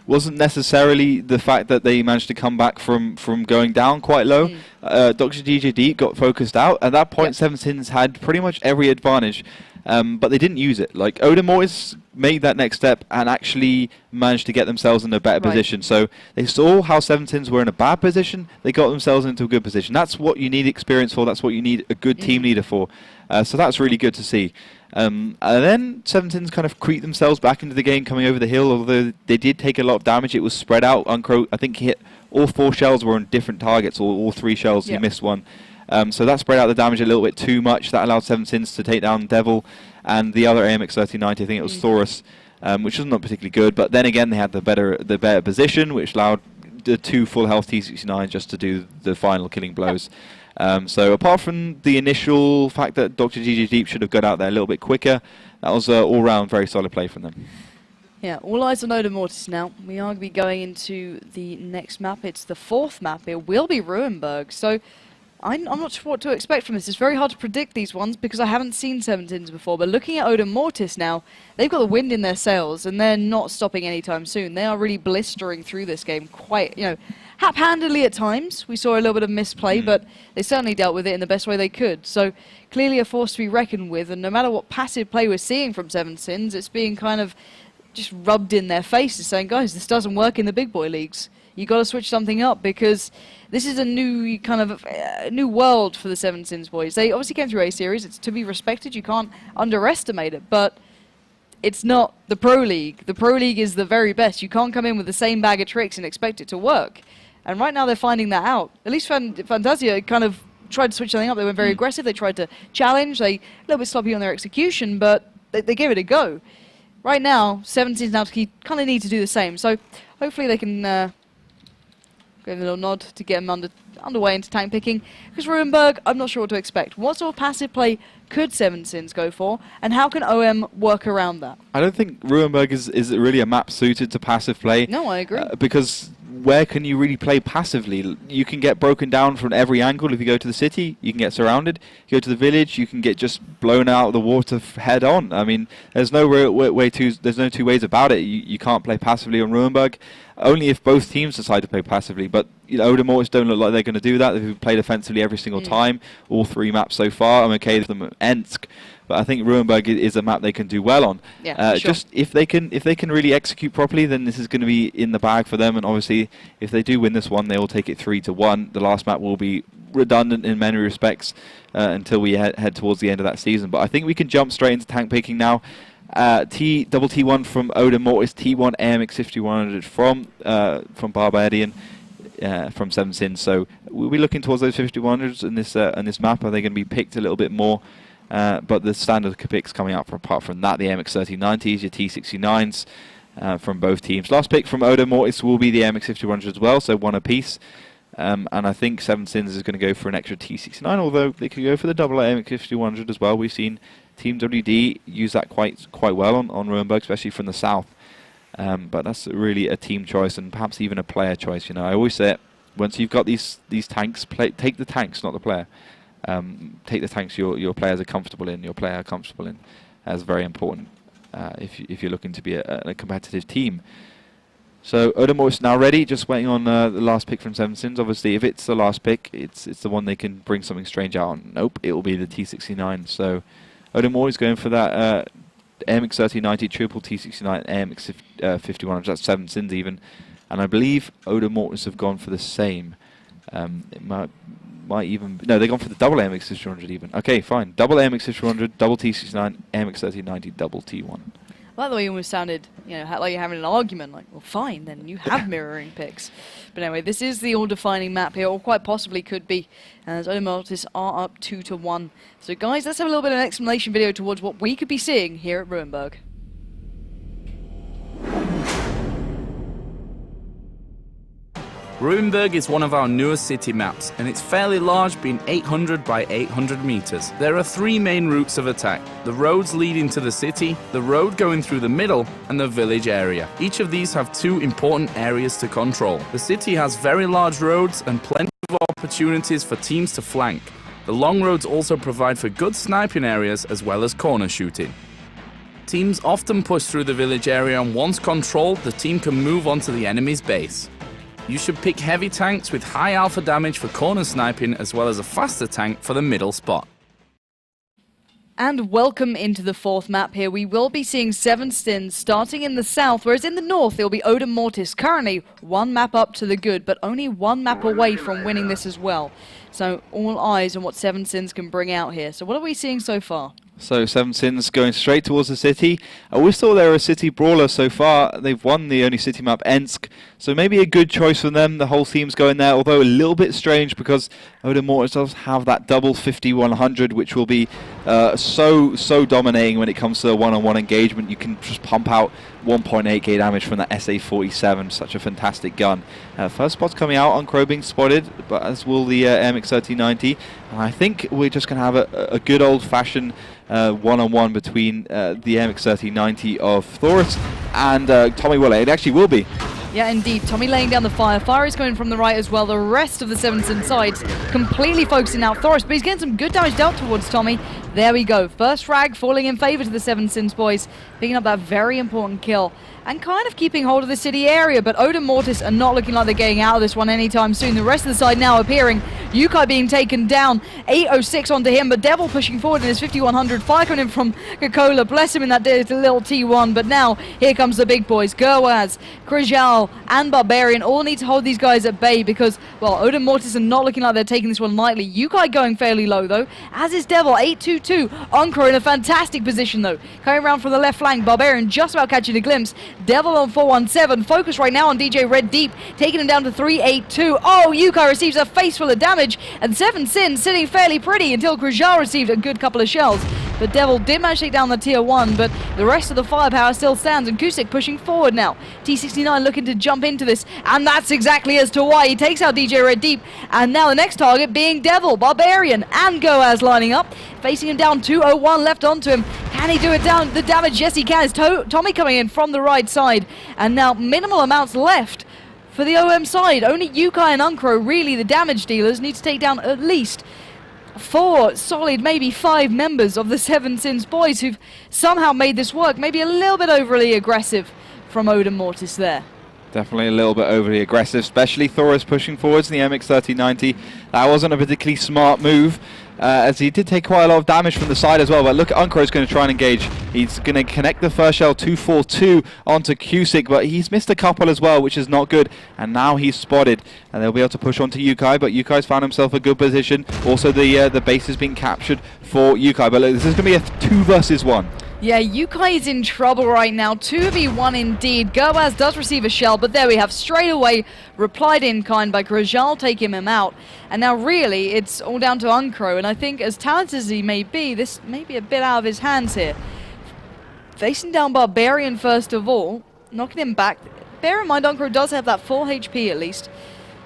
wasn't necessarily the fact that they managed to come back from going down quite low. Dr. DJ Deep got focused out. At that point, Seven Sins had pretty much every advantage, but they didn't use it. Like, Odem Mortis made that next step and actually managed to get themselves in a better position. So they saw how Seven Sins were in a bad position. They got themselves into a good position. That's what you need experience for. That's what you need a good team leader for. So that's really good to see. And then Seven Sins kind of creeped themselves back into the game, coming over the hill. Although they did take a lot of damage, it was spread out. Uncro, I think he hit all 4 shells were on different targets, or all 3 shells. He missed one. So that spread out the damage a little bit too much. That allowed Seven Sins to take down Devil and the other AMX 1390. I think it was Thoris, which was not particularly good. But then again, they had the better position, which allowed the 2 full health T69 just to do the final killing blows. So apart from the initial fact that Dr. GG Deep should have got out there a little bit quicker, that was all round very solid play from them. Yeah, all eyes on Odem Mortis now. We are going to be going into the next map. It's the 4th map. It will be Ruinberg. So I'm not sure what to expect from this. It's very hard to predict these ones because I haven't seen Seven Sins before. But looking at Odem Mortis now, they've got the wind in their sails, and they're not stopping anytime soon. They are really blistering through this game quite, hap-handedly at times. We saw a little bit of misplay, but they certainly dealt with it in the best way they could. So clearly a force to be reckoned with, and no matter what passive play we're seeing from Seven Sins, it's being kind of just rubbed in their faces, saying, guys, this doesn't work in the big boy leagues. You got to switch something up, because this is a new kind of new world for the Seven Sins boys. They obviously came through A series. It's to be respected. You can't underestimate it, but it's not the Pro League. The Pro League is the very best. You can't come in with the same bag of tricks and expect it to work. And right now they're finding that out. At least Fantasia kind of tried to switch something up. They went very aggressive. They tried to challenge. They a little bit sloppy on their execution, but they gave it a go. Right now, Seven Sins now kind of need to do the same. So hopefully they can give a little nod to get them underway into tank picking. Because Ruinberg, I'm not sure what to expect. What sort of passive play could Seven Sins go for, and how can OM work around that? I don't think Ruinberg is really a map suited to passive play. No, I agree. Because where can you really play passively? You can get broken down from every angle. If you go to the city, you can get surrounded. You go to the village, you can get just blown out of the water head on. I mean, there's no there's no two ways about it. You can't play passively on Ruinberg. Only if both teams decide to play passively. But Odem Mortis don't look like they're going to do that. They've played offensively every single time, all 3 maps so far. I'm okay with them at Ensk, but I think Ruinberg is a map they can do well on. Yeah, sure. Just if they can really execute properly, then this is going to be in the bag for them. And obviously, if they do win this one, they will take it 3-1. The last map will be redundant in many respects until we head towards the end of that season. But I think we can jump straight into tank picking now. Double T1 from Odem, Mortis, T1 AMX 5100 from Barbarian, from Seven Sins. So we'll be looking towards those 5100s in this map. Are they going to be picked a little bit more? But the standard picks coming out apart from that, the AMX 3090s, your T69s from both teams. Last pick from Odem, Mortis will be the AMX 5100 as well, so one apiece. And I think Seven Sins is going to go for an extra T69, although they could go for the double AMX 5100 as well. We've seen Team WD use that quite well on Ruinberg, especially from the south. But that's really a team choice and perhaps even a player choice. You know, I always say it, once you've got these tanks, take the tanks, not the player. Take the tanks your players are comfortable in. Your player are comfortable in. That's very important if you're looking to be a competitive team. So Odem is now ready, just waiting on the last pick from Seven Sins. Obviously, if it's the last pick, it's the one they can bring something strange out on. Nope, it will be the T69. So Odem is going for that AMX 3090 triple T69 AMX 5100. That's Seven Sins even, and I believe Odem Mortis have gone for the same. It might even no, they've gone for the double AMX 5100 even. Okay, fine. Double AMX 5100, double T69, AMX 3090, double T1. Well, the way you almost sounded, you know, like you're having an argument. Like, well, fine, then you have mirroring picks. But anyway, this is the all-defining map here, or quite possibly could be, as Odem Mortis are up 2-1. So, guys, let's have a little bit of an explanation video towards what we could be seeing here at Ruinberg. Ruinberg is one of our newest city maps, and it's fairly large, being 800 by 800 meters. There are three main routes of attack: the roads leading to the city, the road going through the middle, and the village area. Each of these have two important areas to control. The city has very large roads and plenty of opportunities for teams to flank. The long roads also provide for good sniping areas as well as corner shooting. Teams often push through the village area, and once controlled, the team can move on to the enemy's base. You should pick heavy tanks with high alpha damage for corner sniping, as well as a faster tank for the middle spot. And welcome into the fourth map here. We will be seeing Seven Sins starting in the south, whereas in the north it will be Odem Mortis. Currently one map up to the good, but only one map away from winning this as well. So all eyes on what Seven Sins can bring out here. So what are we seeing so far? So Seven Sins going straight towards the city. I always thought they were a city brawler so far. They've won the only city map, Ensk. So maybe a good choice for them. The whole team's going there, although a little bit strange because Odem Mortis does have that double 5100, which will be so dominating when it comes to a one-on-one engagement. You can just pump out 1.8k damage from that SA-47. Such a fantastic gun. First spot's coming out on Crow being spotted, but as will the MX 3090. And I think we're just going to have a good old-fashioned one-on-one between the MX 3090 of Thoris and Tommy Willett. It actually will be. Yeah, indeed. Tommy laying down the fire. Fire is coming from the right as well. The rest of the Seven Sins sides completely focusing out Thoris, but he's getting some good damage dealt towards Tommy. There we go. First frag falling in favor to the Seven Sins boys, picking up that very important kill and kind of keeping hold of the city area. But Odem Mortis are not looking like they're getting out of this one anytime soon. The rest of the side now appearing. Yukai being taken down. 806 onto him, but Devil pushing forward in his 5100. Fire coming in from Kokola. Bless him in that little T1. But now here comes the big boys. Gerwaz, Krijal, and Barbarian all need to hold these guys at bay because, well, Odem Mortis are not looking like they're taking this one lightly. Yukai going fairly low though, as is Devil. 822. Unkro in a fantastic position though. Coming around from the left flank. Barbarian just about catching a glimpse. Devil on 417. Focus right now on DJ Red Deep, taking him down to 382. Oh, Yukai receives a face full of damage, and Seven Sins sitting fairly pretty until Krijal received a good couple of shells. But Devil did manage to take down the tier 1, but the rest of the firepower still stands, and Kusik pushing forward now. T69 looking to jump into this, and that's exactly as to why he takes out DJ Red Deep. And now the next target being Devil, Barbarian, and Goaz lining up, facing him down. 201 left onto him. Can he do it down the damage? Yes, he can. It's Tommy coming in from the right side, and now minimal amounts left for the OM side. Only Yukai and Unkro, really the damage dealers, need to take down at least 4 solid, maybe 5 members of the Seven Sins boys who've somehow made this work. Maybe a little bit overly aggressive from Odem Mortis there. Definitely a little bit overly aggressive, especially Thoris pushing forwards in the MX-1390. That wasn't a particularly smart move, as he did take quite a lot of damage from the side as well. But look, Uncro's going to try and engage. He's going to connect the first shell 242 onto Cusick, but he's missed a couple as well, which is not good. And now he's spotted, and they'll be able to push onto Yukai, but Yukai's found himself a good position. Also, the base has been captured for Yukai, but look, this is going to be a 2 versus 1. Yeah, Yukai is in trouble right now. 2v1 indeed. Gerbaz does receive a shell, but there we have straight away replied in kind by Grajal, taking him out. And now really, it's all down to Uncro, and I think as talented as he may be, this may be a bit out of his hands here. Facing down Barbarian first of all, knocking him back. Bear in mind, Uncro does have that full HP at least.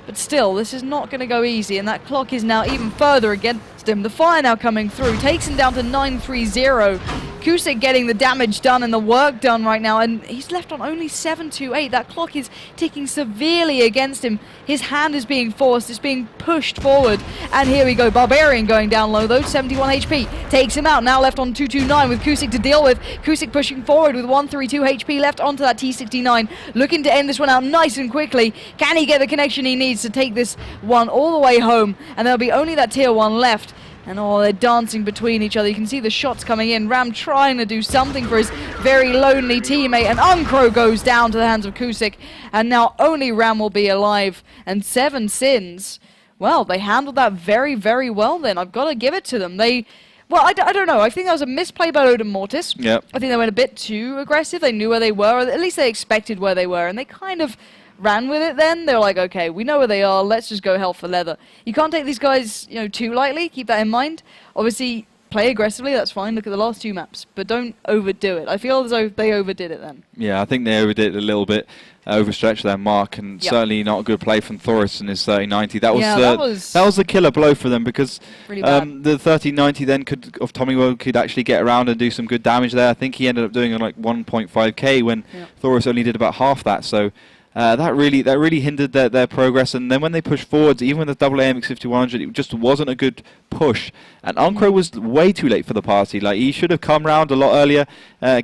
But still, this is not going to go easy, and that clock is now even further against him. The fire now coming through, takes him down to 930. Cusick getting the damage done and the work done right now, and he's left on only 728. That clock is ticking severely against him. His hand is being forced, it's being pushed forward, and here we go. Barbarian going down low though, 71 HP. Takes him out, now left on 229 with Cusick to deal with. Cusick pushing forward with 132 HP left onto that T69. Looking to end this one out nice and quickly. Can he get the connection he needs to take this one all the way home? And there'll be only that tier 1 left. And oh, they're dancing between each other. You can see the shots coming in. Ram trying to do something for his very lonely teammate. And Uncro goes down to the hands of Cusick. And now only Ram will be alive. And 7 Sins, well, they handled that very, very well then. I've got to give it to them. Well, I don't know. I think that was a misplay by Odem Mortis. Yep. I think they went a bit too aggressive. They knew where they were, or at least they expected where they were. And they kind of ran with it then. They're like, okay, we know where they are, let's just go hell for leather. You can't take these guys, too lightly, keep that in mind. Obviously, play aggressively, that's fine, look at the last 2 maps, but don't overdo it. I feel as though they overdid it then. Yeah, I think they overdid it a little bit, overstretched their mark, and certainly not a good play from Thoris in his 3090. That was the killer blow for them, because really bad. The 3090 then of Tommy Woe could actually get around and do some good damage there. I think he ended up doing like 1.5k when Thoris only did about half that, so that really hindered their progress. And then when they pushed forwards, even with the double AMX 5100, it just wasn't a good push. And Uncro was way too late for the party. Like, he should have come round a lot earlier,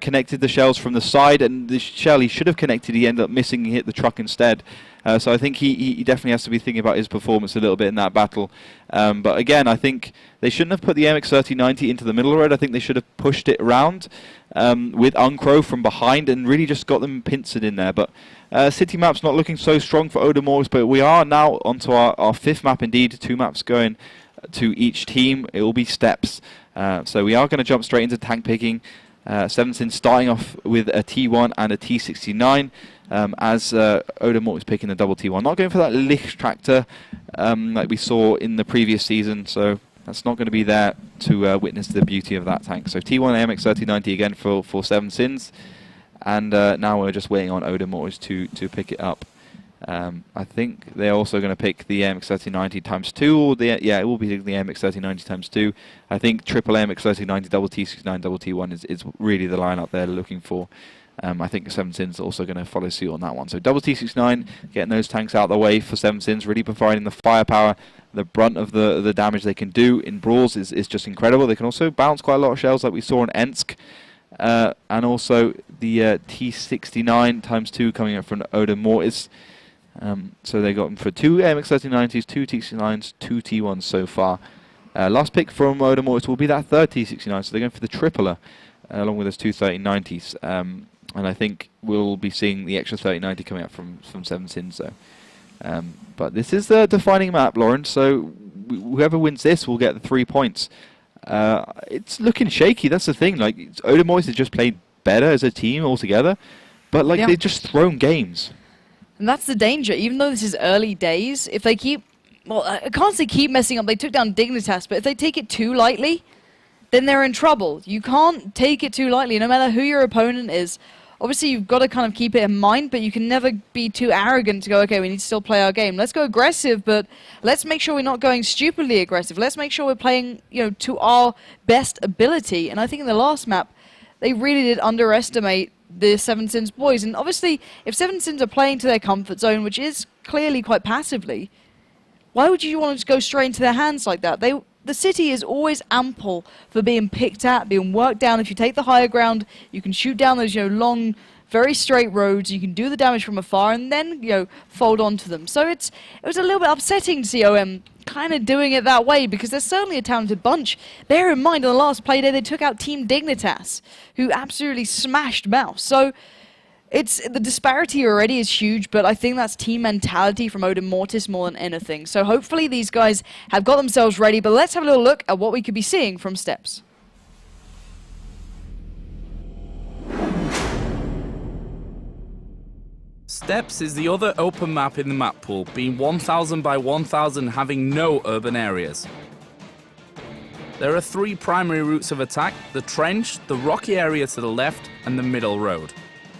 connected the shells from the side, and the shell he should have connected, he ended up missing and hit the truck instead. So I think he definitely has to be thinking about his performance a little bit in that battle. But again, I think they shouldn't have put the MX 3090 into the middle road. I think they should have pushed it around with Uncro from behind and really just got them pincered in there. But city map's not looking so strong for Odem, but we are now onto our 5th map indeed. 2 maps going to each team. It will be steps. So we are going to jump straight into tank picking. 7 Sins starting off with a T1 and a T69. As Odem is picking the double T1. Not going for that Licht tractor like we saw in the previous season, so that's not going to be there to witness the beauty of that tank. So T1 AMX 3090 again for 7 Sins, and now we're just waiting on Odem to pick it up. I think they're also going to pick the AMX 3090 times 2, or it will be the AMX 3090 times 2. I think triple AMX 3090, double T69, double T1 is really the lineup they're looking for. I think 7 Sins are also going to follow suit on that one. So double T69, getting those tanks out of the way for 7 Sins, really providing the firepower. The brunt of the damage they can do in brawls is just incredible. They can also bounce quite a lot of shells like we saw in Ensk. And also the T69 times 2 coming up from Odem Mortis. So they got them for 2 AMX 3090s, 2 T69s, 2 T1s so far. Last pick from Odem Mortis will be that third T69, so they're going for the tripler along with those 2 3090s. And I think we'll be seeing the extra 3090 coming up from 7 Sins though. But this is the defining map, Lauren, so whoever wins this will get the 3 points. It's looking shaky, that's the thing. Like, Odem Mortis has just played better as a team altogether, but like they've just thrown games. And that's the danger. Even though this is early days, if they keep... Well, I can't say keep messing up. They took down Dignitas, but if they take it too lightly, then they're in trouble. You can't take it too lightly, no matter who your opponent is. Obviously, you've got to kind of keep it in mind, but you can never be too arrogant to go, okay, we need to still play our game. Let's go aggressive, but let's make sure we're not going stupidly aggressive. Let's make sure we're playing, to our best ability. And I think in the last map, they really did underestimate the 7 Sins boys. And obviously, if 7 Sins are playing to their comfort zone, which is clearly quite passively, why would you want to just go straight into their hands like that? The city is always ample for being picked at, being worked down. If you take the higher ground, you can shoot down those long very straight roads. You can do the damage from afar and then, you know, fold onto them. So it was a little bit upsetting to see OM kind of doing it that way, because they're certainly a talented bunch. Bear in mind, on the last play day, they took out Team Dignitas, who absolutely smashed Mouse. So the disparity already is huge, but I think that's team mentality from Odem Mortis more than anything. So hopefully these guys have got themselves ready, but let's have a little look at what we could be seeing from Steps. Steps is the other open map in the map pool, being 1000 by 1000, having no urban areas. There are 3 primary routes of attack: the trench, the rocky area to the left, and the middle road.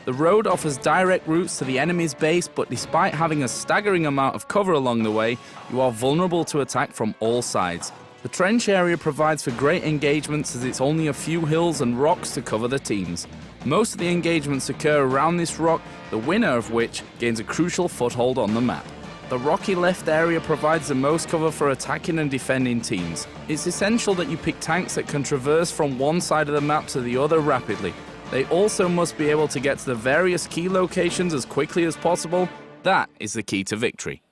The road offers direct routes to the enemy's base, but despite having a staggering amount of cover along the way, you are vulnerable to attack from all sides. The trench area provides for great engagements, as it's only a few hills and rocks to cover the teams. Most of the engagements occur around this rock, the winner of which gains a crucial foothold on the map. The rocky left area provides the most cover for attacking and defending teams. It's essential that you pick tanks that can traverse from one side of the map to the other rapidly. They also must be able to get to the various key locations as quickly as possible. That is the key to victory.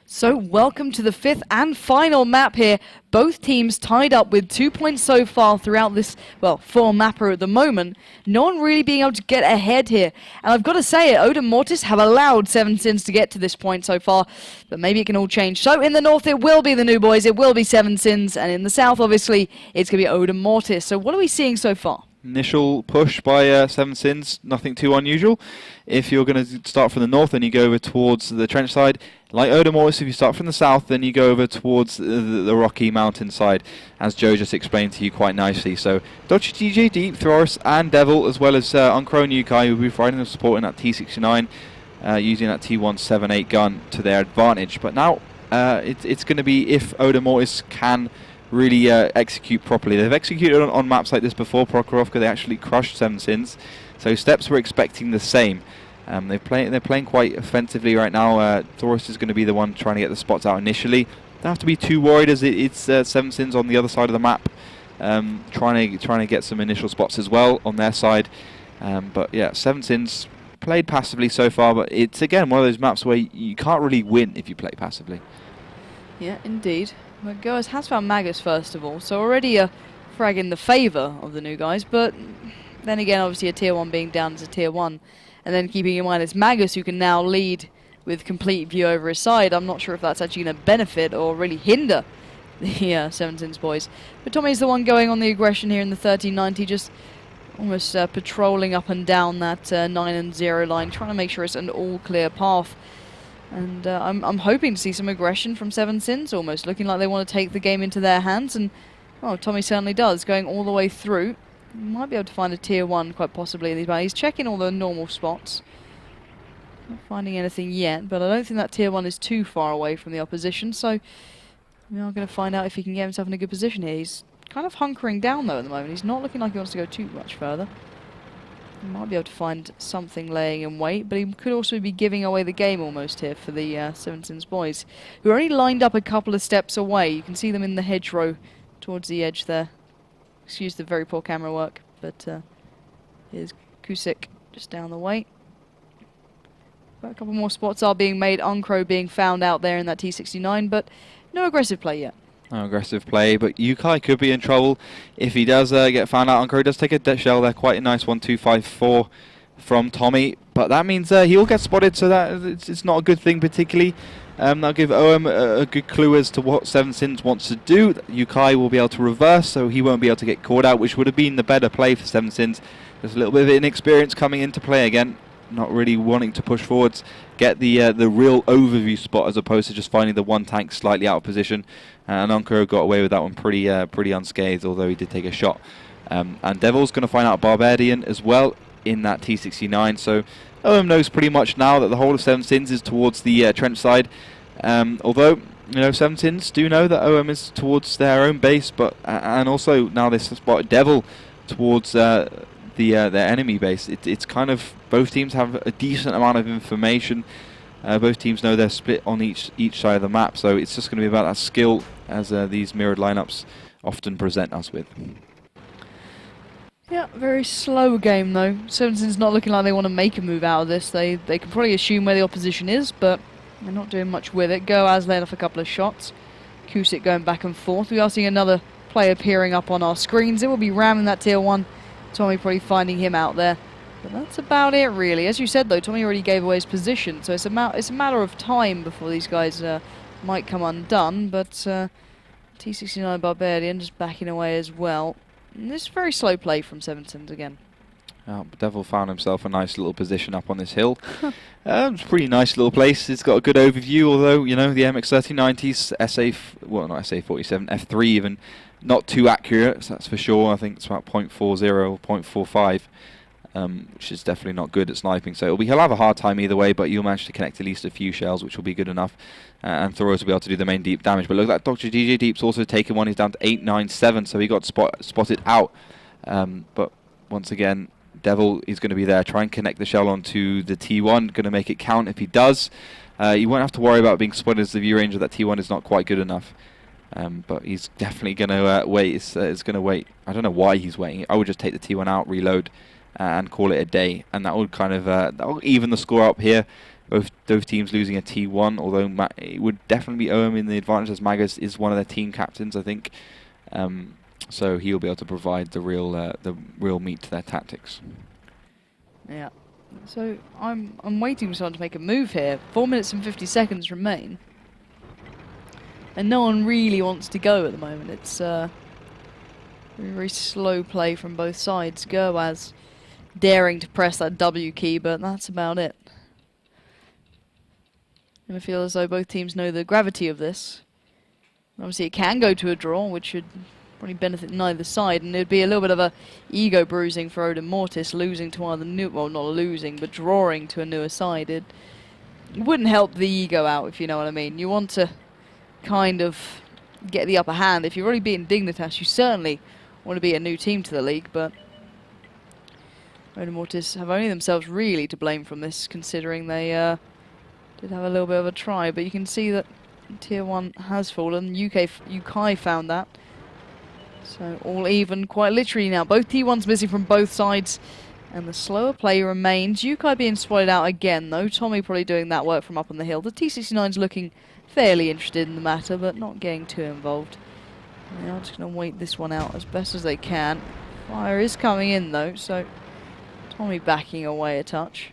So welcome to the 5th and final map here. Both teams tied up with 2 points so far throughout this, well, 4 mapper at the moment. No one really being able to get ahead here. And I've got to say it, Odem Mortis have allowed 7 Sins to get to this point so far, but maybe it can all change. So in the north it will be the New Boys, it will be 7 Sins, and in the south obviously it's going to be Odem Mortis. So what are we seeing so far? Initial push by 7 Sins, nothing too unusual. If you're going to start from the north, then you go over towards the trench side. Like Odem Mortis, if you start from the south, then you go over towards the rocky mountain side, as Joe just explained to you quite nicely. So Dodgy DJ, Deep, Thoris and Devil, as well as Uncro and Yukai, will be providing the support in that T69, using that T178 gun to their advantage. But now it's going to be if Odem Mortis can really execute properly. They've executed on maps like this before. Prokhorovka, they actually crushed 7 Sins. So Steps were expecting the same. They're playing quite offensively right now. Thoris is going to be the one trying to get the spots out initially. Don't have to be too worried, as it's 7 Sins on the other side of the map, trying to get some initial spots as well on their side. But yeah, 7 Sins played passively so far, but it's again one of those maps where you can't really win if you play passively. Yeah, indeed. But Goers has found Magus first of all, so already a frag in the favour of the new guys, but then again obviously a tier 1 being down as a tier 1, and then keeping in mind it's Magus who can now lead with complete view over his side. I'm not sure if that's actually going to benefit or really hinder the 7 Sins boys. But Tommy's the one going on the aggression here in the 1390, just almost patrolling up and down that 9 and 0 line, trying to make sure it's an all clear path. And I'm hoping to see some aggression from 7 Sins, almost looking like they want to take the game into their hands, and well, Tommy certainly does, going all the way through. He might be able to find a tier 1 quite possibly in these battles. He's checking all the normal spots, not finding anything yet, but I don't think that tier 1 is too far away from the opposition, so we are going to find out if he can get himself in a good position here. He's kind of hunkering down though at the moment. He's not looking like he wants to go too much further. He might be able to find something laying in wait, but he could also be giving away the game almost here for the 7 Sins boys, who are only lined up a couple of steps away. You can see them in the hedgerow towards the edge there. Excuse the very poor camera work, but here's Kusik just down the way. But a couple more spots are being made. Uncro being found out there in that T69, but no aggressive play yet. No aggressive play, but Yukai could be in trouble if he does get found out. Uncro does take a death shell there, quite a nice 1-2-5-4 from Tommy, but that means he'll get spotted, so that it's not a good thing particularly. That'll give OM a good clue as to what 7 Sins wants to do. Yukai will be able to reverse, so he won't be able to get caught out, which would have been the better play for 7 Sins. There's a little bit of inexperience coming into play again, not really wanting to push forwards, get the real overview spot as opposed to just finding the one tank slightly out of position. And Uncro got away with that one pretty unscathed, although he did take a shot. And Devil's going to find out Barbarian as well in that T69, so OM knows pretty much now that the whole of 7 Sins is towards the trench side. Although, 7 Sins do know that OM is towards their own base, but and also now they spotted Devil towards their enemy base. It's kind of, both teams have a decent amount of information. Both teams know they're split on each side of the map, so it's just going to be about that skill, as these mirrored lineups often present us with. Yeah, very slow game though. Sevenson's not looking like they want to make a move out of this. They can probably assume where the opposition is, but they're not doing much with it. Goaz laying off a couple of shots. Kusik going back and forth. We are seeing another player appearing up on our screens. It will be ramming that tier 1. Tommy probably finding him out there. But that's about it really. As you said though, Tommy already gave away his position, so it's a matter of time before these guys might come undone. But T69 Barbarian just backing away as well. And this is very slow play from Sevensons again. Devil found himself a nice little position up on this hill. It's a pretty nice little place. It's got a good overview, although, you know, the MX-3090's well, not SA-47, F3 even, not too accurate, so that's for sure. I think it's about 0.40 or 0.45, which is definitely not good at sniping. So he'll have a hard time either way, but you'll manage to connect at least a few shells, which will be good enough. And Thoros will be able to do the main deep damage. But look, that Dr. DJ Deep's also taken one. He's down to 897, so he got spotted out. But once again, Devil is going to be there, try and connect the shell onto the T1, going to make it count if he does. You won't have to worry about being spotted as the view range of that T1 is not quite good enough. But he's definitely going to wait. It's going to wait. I don't know why he's waiting. I would just take the T1 out, reload, and call it a day. And that would kind of that will even the score up here. Both teams losing a T1, although it would definitely be Odem in the advantage as Magus is one of their team captains, I think. So he'll be able to provide the real meat to their tactics. Yeah. So I'm waiting for someone to make a move here. 4 minutes and 50 seconds remain. And no one really wants to go at the moment. It's very, very slow play from both sides. Gerwaz daring to press that W key, but that's about it. And I feel as though both teams know the gravity of this. Obviously it can go to a draw, which should probably benefit neither side, and it'd be a little bit of a ego bruising for Odem Mortis, losing to one of the new, well, not losing, but drawing to a newer side. It wouldn't help the ego out, if you know what I mean. You want to kind of get the upper hand. If you're already beating Dignitas, you certainly want to be a new team to the league, but Odem Mortis have only themselves really to blame from this, considering they did have a little bit of a try, but you can see that Tier 1 has fallen. UK found that. So all even, quite literally now. Both T1s missing from both sides, and the slower play remains. UK being spotted out again, though. Tommy probably doing that work from up on the hill. The T69's looking fairly interested in the matter, but not getting too involved. They are just going to wait this one out as best as they can. Fire is coming in, though, so Tommy backing away a touch.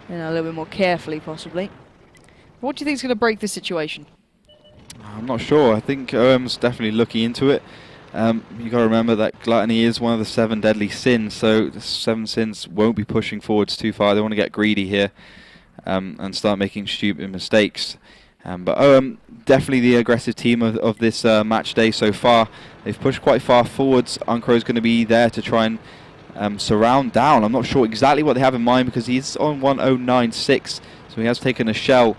And a little bit more carefully, possibly. What do you think is going to break this situation? I'm not sure. I think OM's definitely looking into it. You got to remember that gluttony is one of the 7 deadly sins, so the 7 sins won't be pushing forwards too far. They want to get greedy here and start making stupid mistakes. But OM, definitely the aggressive team of this match day so far. They've pushed quite far forwards. Uncro's going to be there to try and surround down. I'm not sure exactly what they have in mind because he's on 1096, so he has taken a shell.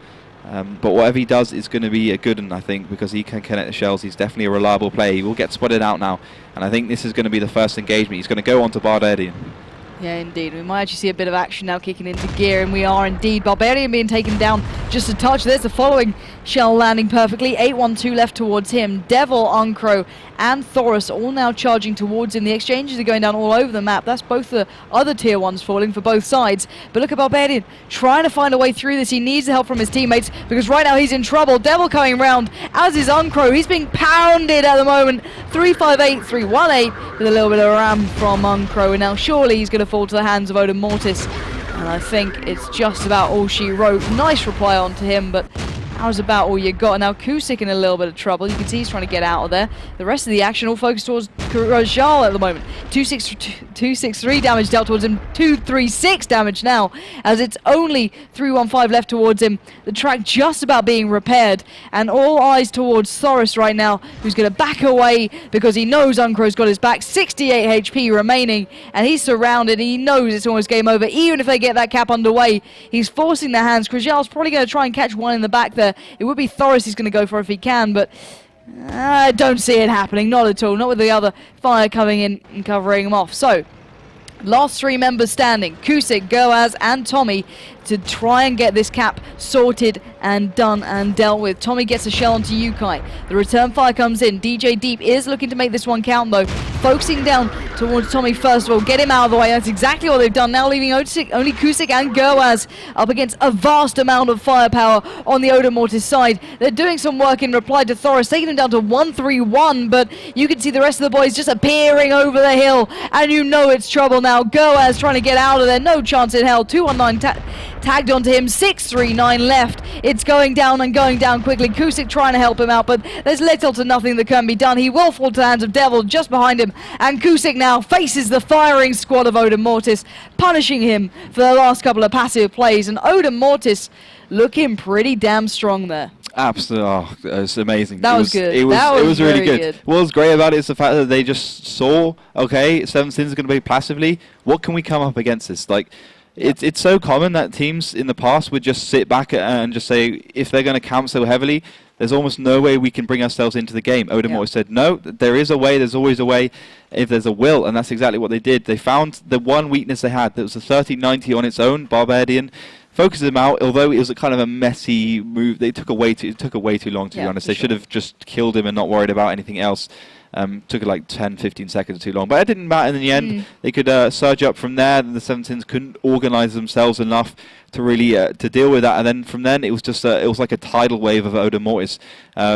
But whatever he does is going to be a good one, I think, because he can connect the shells. He's definitely a reliable player. He will get spotted out now, and I think this is going to be the first engagement. He's going to go on to Barbarian. Yeah, indeed. We might actually see a bit of action now kicking into gear, and we are indeed. Barbarian being taken down just a touch. There's the following shell landing perfectly. 812 left towards him. Devil, Uncro, and Thoros all now charging towards him. The exchanges are going down all over the map. That's both the other tier 1s falling for both sides. But look at Barbarian trying to find a way through this. He needs the help from his teammates because right now he's in trouble. Devil coming round, as is Uncro. He's being pounded at the moment. 358, 318 with a little bit of ram from Uncro. And now surely he's going to fall to the hands of Odem Mortis. And I think it's just about all she wrote. Nice reply onto him, but that was about all you got. Now Kusik in a little bit of trouble. You can see he's trying to get out of there. The rest of the action all focused towards Rajal at the moment. 263 damage dealt towards him. 236 damage now, as it's only 315 left towards him. The track just about being repaired, and all eyes towards Thoros right now, who's going to back away because he knows Uncro's got his back. 68 HP remaining, and he's surrounded. He knows it's almost game over. Even if they get that cap underway, he's forcing their hands. Krajal's probably going to try and catch one in the back there. It would be Thoros he's going to go for if he can, but I don't see it happening. Not at all. Not with the other fire coming in and covering him off. So, last 3 members standing. Kusik, Goaz, and Tommy. to try and get this cap sorted and done and dealt with. Tommy gets a shell onto Yukai. The return fire comes in. DJ Deep is looking to make this one count though. Focusing down towards Tommy first of all. Get him out of the way. That's exactly what they've done. Now leaving only Kusik and Goaz up against a vast amount of firepower on the Odem Mortis side. They're doing some work in reply to Thoris, taking him down to 1-3-1, but you can see the rest of the boys just appearing over the hill, and you know it's trouble now. Goaz trying to get out of there. No chance in hell. 219 tagged onto him. 639 left. It's going down and going down quickly. Kusik trying to help him out, but there's little to nothing that can be done. He will fall to the hands of Devil just behind him, and Kusik now faces the firing squad of Odem Mortis, punishing him for the last couple of passive plays, and Odem Mortis looking pretty damn strong there. Absolutely, it was amazing. That was good. It was really good. What was great about it is the fact that they just saw, okay, Seven Sins are going to play passively. What can we come up against this? Like, it's so common that teams in the past would just sit back and just say, if they're going to camp so heavily, there's almost no way we can bring ourselves into the game. Odem always said, no, there is a way, there's always a way if there's a will, and that's exactly what they did. They found the one weakness they had. That was a 1390 on its own, Barbadian. Focused them out, although it was a kind of a messy move. It took way too long, to be honest. They should have just killed him and not worried about anything else. Took it like 10-15 seconds too long, but it didn't matter in the end. They could surge up from there, and the 17s couldn't organize themselves enough to really to deal with that. And then from then it was just it was like a tidal wave of Odem Mortis,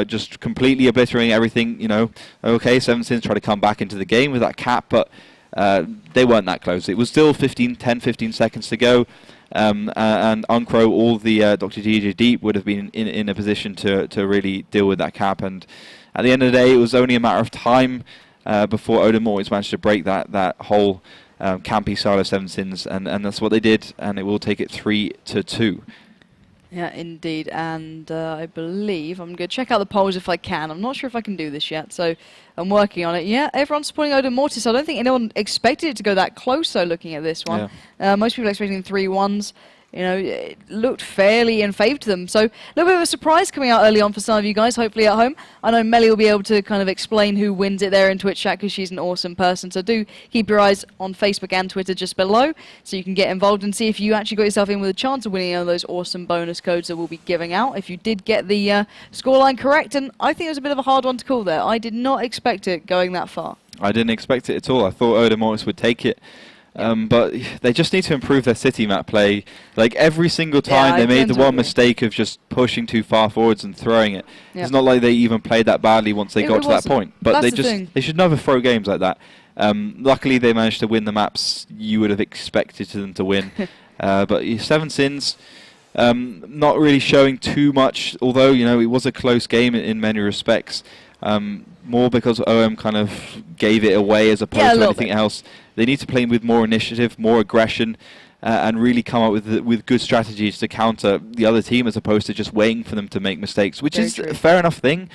just completely obliterating everything. You know, okay, 17s tried to come back into the game with that cap, but they weren't that close. It was still 10-15 seconds to go. And Uncro, all the Dr. DJ Deep would have been in a position to really deal with that cap, and at the end of the day, it was only a matter of time before Odem Mortis managed to break that whole campy style of Seven Sins, and that's what they did, and it will take it 3-2. Yeah, indeed, and I believe I'm going to check out the polls if I can. I'm not sure if I can do this yet, so I'm working on it. Yeah, everyone's supporting Odem Mortis. I don't think anyone expected it to go that close, though, looking at this one. Yeah. Most people are expecting 3-1s. You know, it looked fairly in favour to them. So a little bit of a surprise coming out early on for some of you guys, hopefully at home. I know Melly will be able to kind of explain who wins it there in Twitch chat, because she's an awesome person. So do keep your eyes on Facebook and Twitter just below, so you can get involved and see if you actually got yourself in with a chance of winning one of those awesome bonus codes that we'll be giving out if you did get the scoreline correct. And I think it was a bit of a hard one to call there. I did not expect it going that far. I didn't expect it at all. I thought Odem Mortis would take it. But they just need to improve their city map play. Like every single time they made the one mistake of just pushing too far forwards and throwing it. It's not like they even played that badly once they got to that point. But they should never throw games like that. Luckily they managed to win the maps you would have expected them to win. But Seven Sins not really showing too much, although you know it was a close game in many respects. More because OM kind of gave it away as opposed to anything else. They need to play with more initiative, more aggression, and really come up with good strategies to counter the other team, as opposed to just waiting for them to make mistakes, which is a fair enough thing,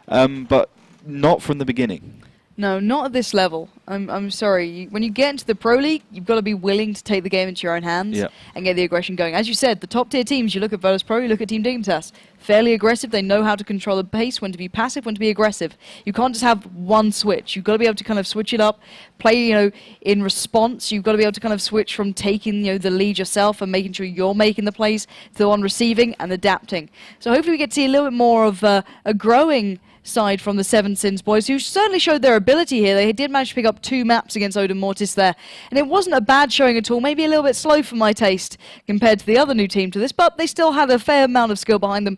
but not from the beginning. No, not at this level. I'm sorry. When you get into the Pro League, you've got to be willing to take the game into your own hands and get the aggression going. As you said, the top tier teams, you look at WoT Pro, you look at Team Dignitas, fairly aggressive. They know how to control the pace, when to be passive, when to be aggressive. You can't just have one switch. You've got to be able to kind of switch it up, play, you know, in response. You've got to be able to kind of switch from taking, you know, the lead yourself and making sure you're making the plays to the one receiving and adapting. So hopefully we get to see a little bit more of a growing side from the Seven Sins boys, who certainly showed their ability here. They did manage to pick up 2 maps against Odem Mortis there, and it wasn't a bad showing at all. Maybe a little bit slow for my taste compared to the other new team to this, but they still had a fair amount of skill behind them.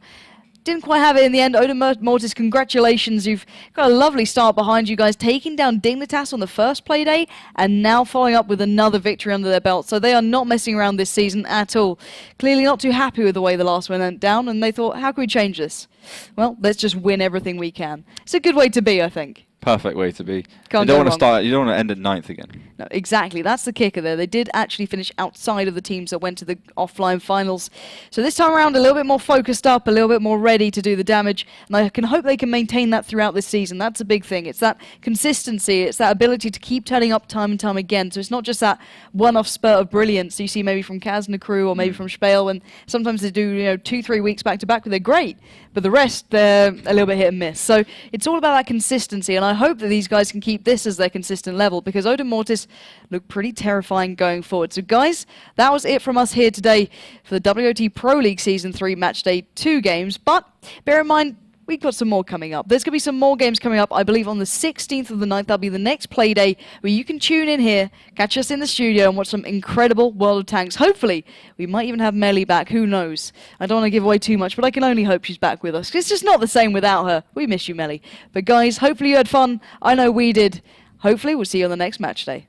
Didn't quite have it in the end. Odem Mortis, congratulations. You've got a lovely start behind you guys, taking down Dignitas on the first play day and now following up with another victory under their belt. So they are not messing around this season at all. Clearly not too happy with the way the last one went down, and they thought, how can we change this? Well, let's just win everything we can. It's a good way to be, I think. Perfect way to be. You don't want to end at 9th again. No, exactly. That's the kicker there. They did actually finish outside of the teams that went to the offline finals. So this time around, a little bit more focused up, a little bit more ready to do the damage. And I can hope they can maintain that throughout this season. That's a big thing. It's that consistency. It's that ability to keep turning up time and time again. So it's not just that one-off spurt of brilliance you see maybe from Kaz and the crew or maybe from Spale. And sometimes they do, you know, 2-3 weeks back to back where they're great. But the rest, they're a little bit hit and miss. So it's all about that consistency. And I hope that these guys can keep this as their consistent level, because Odem Mortis look pretty terrifying going forward. So guys, that was it from us here today for the WoT Pro League Season 3 Matchday 2 games. But bear in mind, we've got some more coming up. There's going to be some more games coming up, I believe, on the 16th of the 9th. That'll be the next play day where you can tune in here, catch us in the studio, and watch some incredible World of Tanks. Hopefully, we might even have Melly back. Who knows? I don't want to give away too much, but I can only hope she's back with us. It's just not the same without her. We miss you, Melly. But guys, hopefully you had fun. I know we did. Hopefully, we'll see you on the next match day.